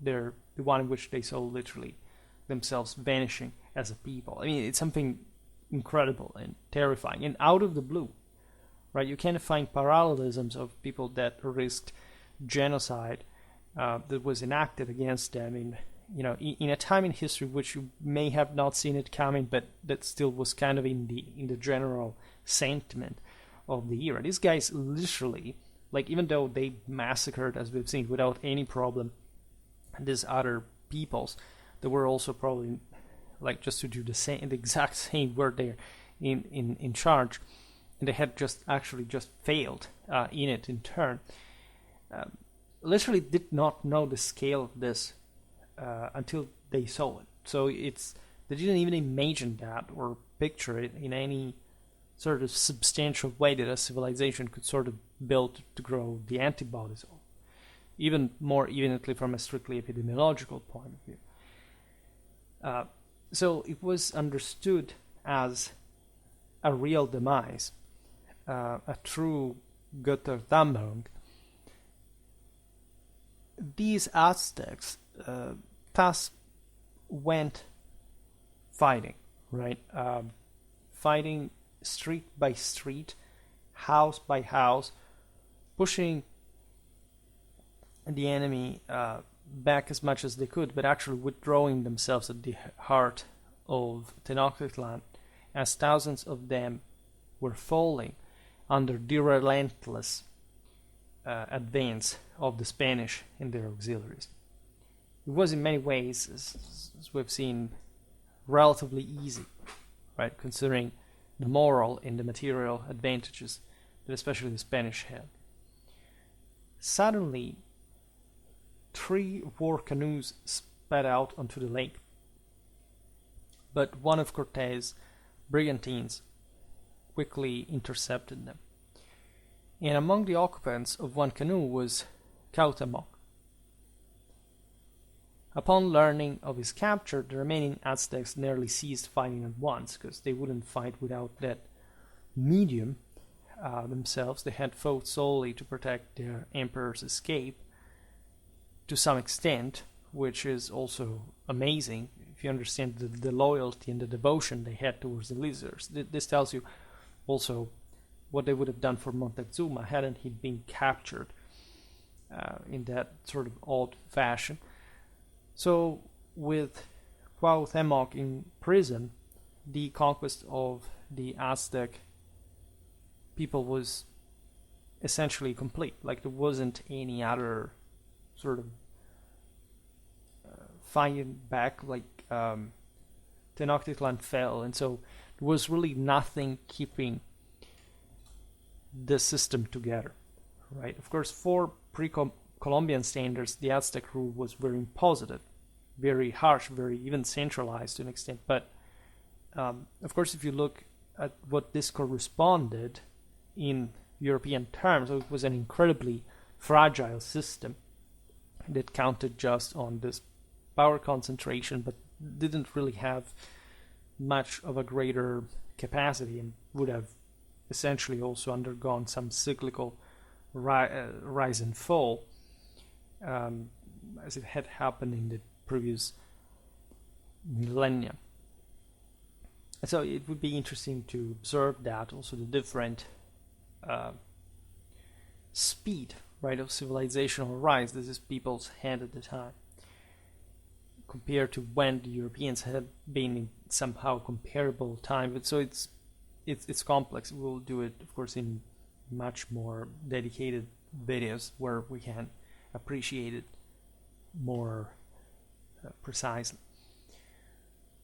the one in which they saw literally themselves vanishing as a people. I mean, it's something incredible and terrifying and out of the blue, right? You can find parallelisms of people that risked genocide that was enacted against them in a time in history which you may have not seen it coming, but that still was kind of in the general sentiment of the era. These guys literally, like, even though they massacred, as we've seen, without any problem these other peoples, they were also probably, like, just to do the exact same, were there in charge, and they had just failed in it in turn. Literally did not know the scale of this until they saw it. So they didn't even imagine that or picture it in any sort of substantial way that a civilization could sort of build to grow the antibodies, even more evidently from a strictly epidemiological point of view. So it was understood as a real demise, a true Götterdämmerung. These Aztecs thus went fighting, right? Fighting street by street, house by house, pushing the enemy back as much as they could, but actually withdrawing themselves at the heart of Tenochtitlan, as thousands of them were falling under the relentless advance of the Spanish and their auxiliaries. It was in many ways, as we've seen, relatively easy, right, considering the moral and the material advantages that especially the Spanish had. Suddenly, 3 war canoes sped out onto the lake, but one of Cortés' brigantines quickly intercepted them. And among the occupants of one canoe was Cuauhtemoc. Upon learning of his capture, the remaining Aztecs nearly ceased fighting at once, because they wouldn't fight without that medium themselves. They had fought solely to protect their emperor's escape to some extent, which is also amazing if you understand the loyalty and the devotion they had towards the leaders. This tells you also what they would have done for Moctezuma hadn't he been captured in that sort of odd fashion. So with Cuauhtemoc in prison, the conquest of the Aztec people was essentially complete. Like there wasn't any other sort of fighting back. Like Tenochtitlan fell, and so there was really nothing keeping the system together, right? Of course, for pre-Columbian standards, the Aztec rule was very impositive, very harsh, very even centralized to an extent. But of course, if you look at what this corresponded in European terms, it was an incredibly fragile system that counted just on this power concentration, but didn't really have much of a greater capacity, and would have essentially also undergone some cyclical rise and fall, as it had happened in the previous millennia. So it would be interesting to observe that, also the different speed, right, of civilizational rise. This is people's hand at the time, compared to when the Europeans had been in somehow comparable time. But so it's complex. We'll do it, of course, in much more dedicated videos where we can appreciate it more precisely.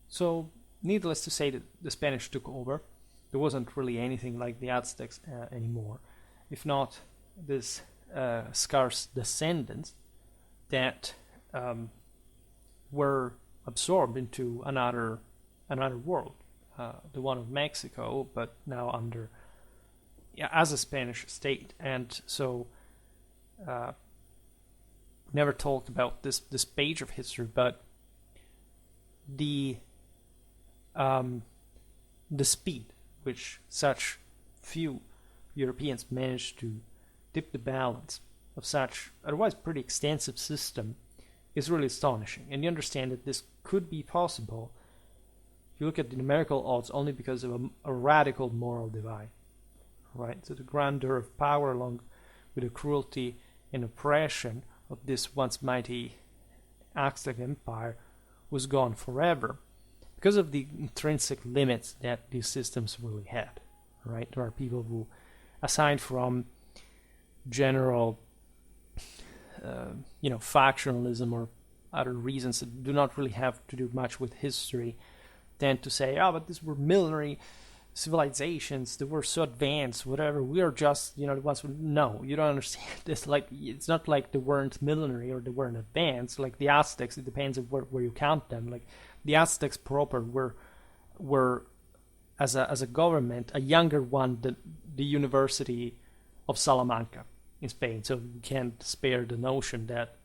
So, needless to say, that the Spanish took over. There wasn't really anything like the Aztecs anymore, if not this scarce descendants that were absorbed into another world, the one of Mexico, but now under as a Spanish state. And so never talked about this page of history, but the speed which such few Europeans managed to tip the balance of such otherwise pretty extensive system is really astonishing. And you understand that this could be possible if you look at the numerical odds only because of a radical moral divide, right? So the grandeur of power along with the cruelty and oppression of this once mighty Aztec empire was gone forever because of the intrinsic limits that these systems really had, right? There are people who, aside from general factionalism or other reasons that do not really have to do much with history, tend to say, but these were millenary civilizations, they were so advanced, whatever, we are just, the ones who... No, you don't understand this. Like, it's not like they weren't millenary or they weren't advanced. Like the Aztecs, it depends on where you count them. Like the Aztecs proper were as a government, a younger one than the University of Salamanca in Spain. So you can't spare the notion that,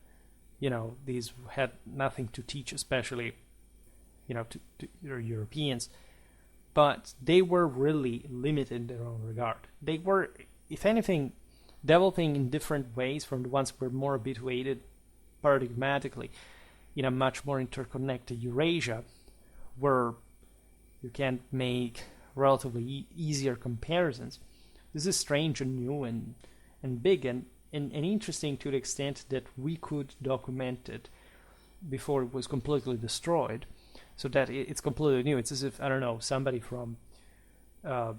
these had nothing to teach, especially, to Europeans. But they were really limited in their own regard. They were, if anything, developing in different ways from the ones who were more habituated paradigmatically in a much more interconnected Eurasia, where you can make relatively easier comparisons. This is strange and new and big and interesting to the extent that we could document it before it was completely destroyed, so that it's completely new. It's as if, somebody from, it's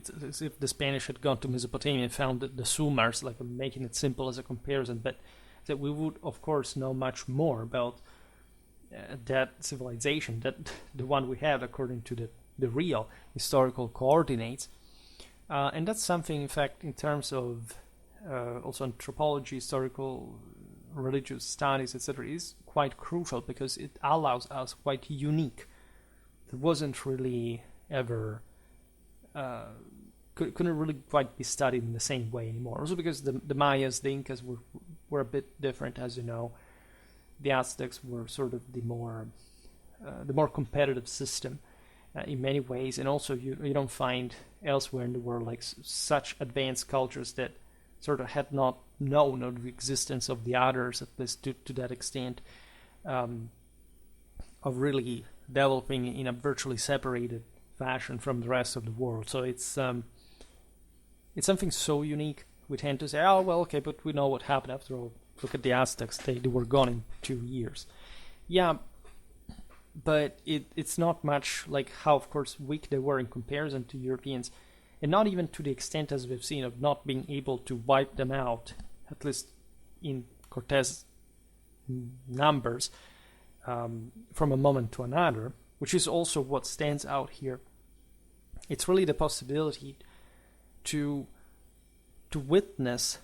as if the Spanish had gone to Mesopotamia and found the Sumers, like I'm making it simple as a comparison, but that we would, of course, know much more about that civilization, that the one we have according to the real historical coordinates. And that's something, in fact, in terms of also anthropology, historical, religious studies, etc., is quite crucial because it allows us quite unique. It wasn't really ever, couldn't really quite be studied in the same way anymore. Also because the Mayas, the Incas were a bit different, as you know. The Aztecs were sort of the more competitive system in many ways, and also you don't find elsewhere in the world like such advanced cultures that sort of had not known of the existence of the others, at least to that extent, of really developing in a virtually separated fashion from the rest of the world. So it's something so unique. We tend to say, oh, well, okay, but we know what happened after all. Look at the Aztecs. They were gone in 2 years. Yeah, but it's not much like how, of course, weak they were in comparison to Europeans, and not even to the extent, as we've seen, of not being able to wipe them out, at least in Cortés' numbers, from a moment to another, which is also what stands out here. It's really the possibility to witness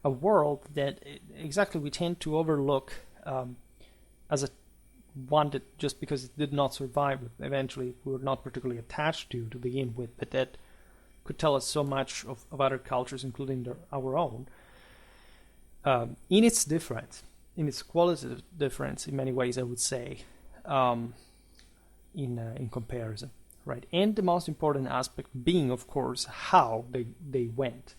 a world that exactly we tend to overlook as a one that just because it did not survive, eventually we were not particularly attached to begin with, but that could tell us so much of other cultures, including our own, in its difference, in its qualitative difference, in many ways, I would say, in comparison, right? And the most important aspect being, of course, how they went,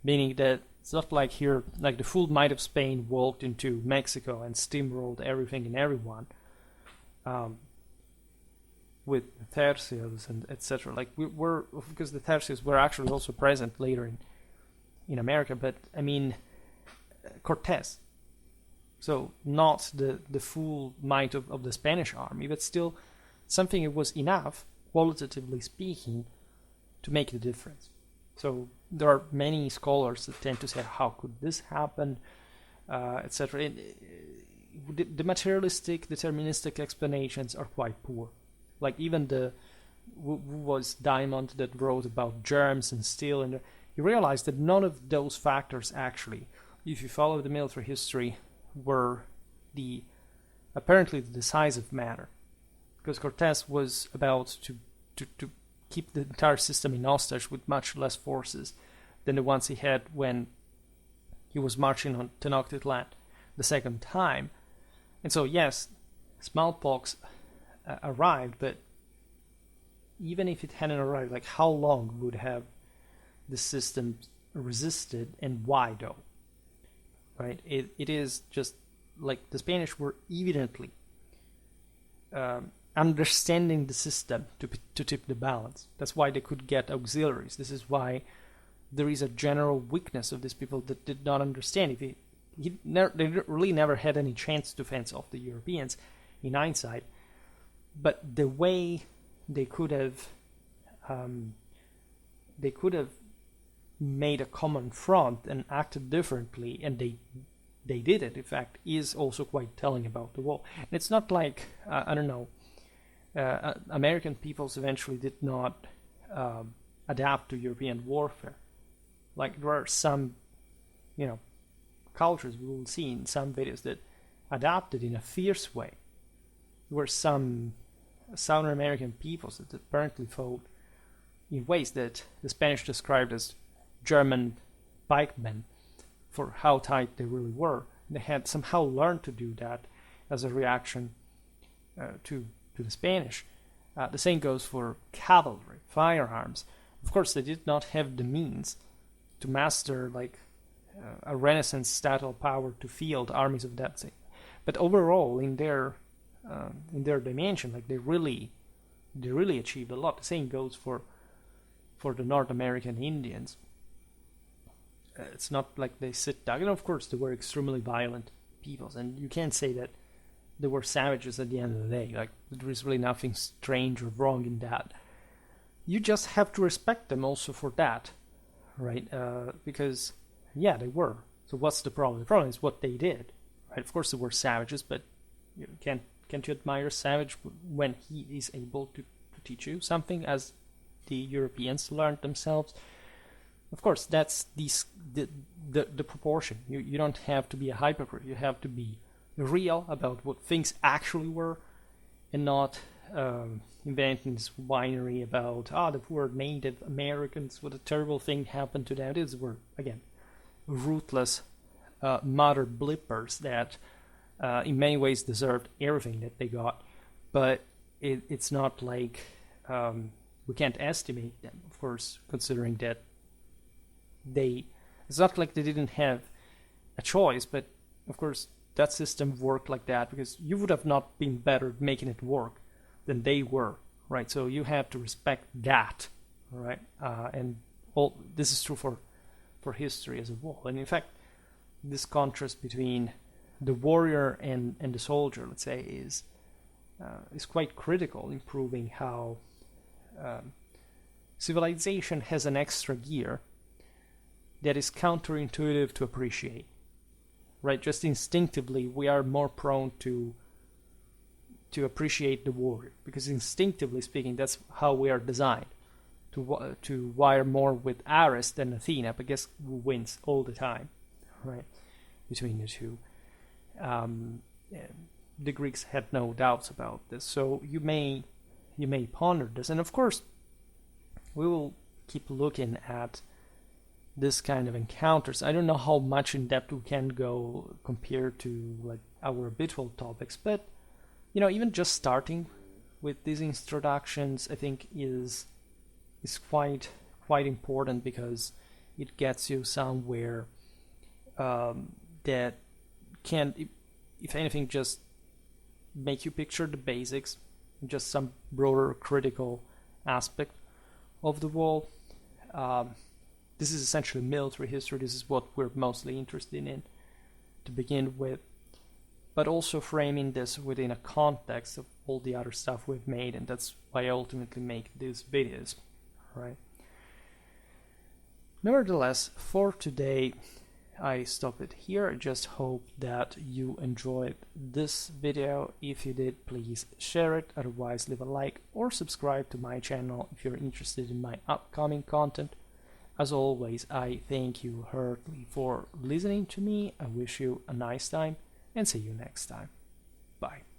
meaning that it's not like here, like the full might of Spain walked into Mexico and steamrolled everything and everyone, with tercios and etc. Like we're because the tercios were actually also present later in America, but I mean Cortés. So not the full might of the Spanish army, but still something that was enough, qualitatively speaking, to make the difference. So there are many scholars that tend to say, how could this happen, etc. The materialistic, deterministic explanations are quite poor. Like even who was Diamond that wrote about germs and steel, and you realize that none of those factors actually, if you follow the military history, were apparently the decisive matter, because Cortés was about to keep the entire system in hostage with much less forces than the ones he had when he was marching on Tenochtitlan the second time. And so yes, smallpox arrived, but even if it hadn't arrived, like how long would have the system resisted, and why though? Right? It is just like the Spanish were evidently understanding the system to tip the balance. That's why they could get auxiliaries. This is why there is a general weakness of these people that did not understand. They really never had any chance to fence off the Europeans in hindsight, but the way they could have made a common front and acted differently, and they did it, in fact, is also quite telling about the war. And it's not like, I don't know, American peoples eventually did not adapt to European warfare. Like there are some, cultures we will see in some videos that adapted in a fierce way. There were some Southern American peoples that apparently fought in ways that the Spanish described as German pikemen for how tight they really were. They had somehow learned to do that as a reaction to the Spanish. The same goes for cavalry, firearms. Of course, they did not have the means to master like a Renaissance style power to field armies of that same. But overall, in their dimension, like they really achieved a lot. The same goes for the North American Indians. It's not like they sit down. Of course, they were extremely violent peoples, and you can't say that they were savages at the end of the day. Like there is really nothing strange or wrong in that. You just have to respect them also for that, right? Because yeah, they were. So what's the problem? The problem is what they did, right? Of course, they were savages, but can't you admire a savage when he is able to teach you something, as the Europeans learned themselves? Of course, that's the proportion. You don't have to be a hypocrite. You have to be real about what things actually were, and not inventing this winery about the poor Native Americans, what a terrible thing happened to them. These were, again, ruthless mother blippers that in many ways deserved everything that they got. But it's not like we can't estimate them, of course, considering that it's not like they didn't have a choice, but of course that system worked like that because you would have not been better at making it work than they were, right? So you have to respect that, right? And all this is true for history as a whole. And in fact, this contrast between the warrior and the soldier, let's say, is quite critical in proving how civilization has an extra gear that is counterintuitive to appreciate, right? Just instinctively, we are more prone to appreciate the warrior, because instinctively speaking, that's how we are designed, to wire more with Ares than Athena, but guess who wins all the time, right? Between the two. The Greeks had no doubts about this, so you may ponder this, and of course we will keep looking at this kind of encounters. I don't know how much in depth we can go compared to like our habitual topics, but even just starting with these introductions, I think is quite important, because it gets you somewhere that can, if anything, just make you picture the basics, just some broader critical aspect of the wall. This is essentially military history. This is what we're mostly interested in to begin with, but also framing this within a context of all the other stuff we've made, and that's why I ultimately make these videos, right? Nevertheless, for today, I stop it here. I just hope that you enjoyed this video. If you did, please share it. Otherwise, leave a like or subscribe to my channel if you're interested in my upcoming content. As always, I thank you heartily for listening to me. I wish you a nice time and see you next time. Bye.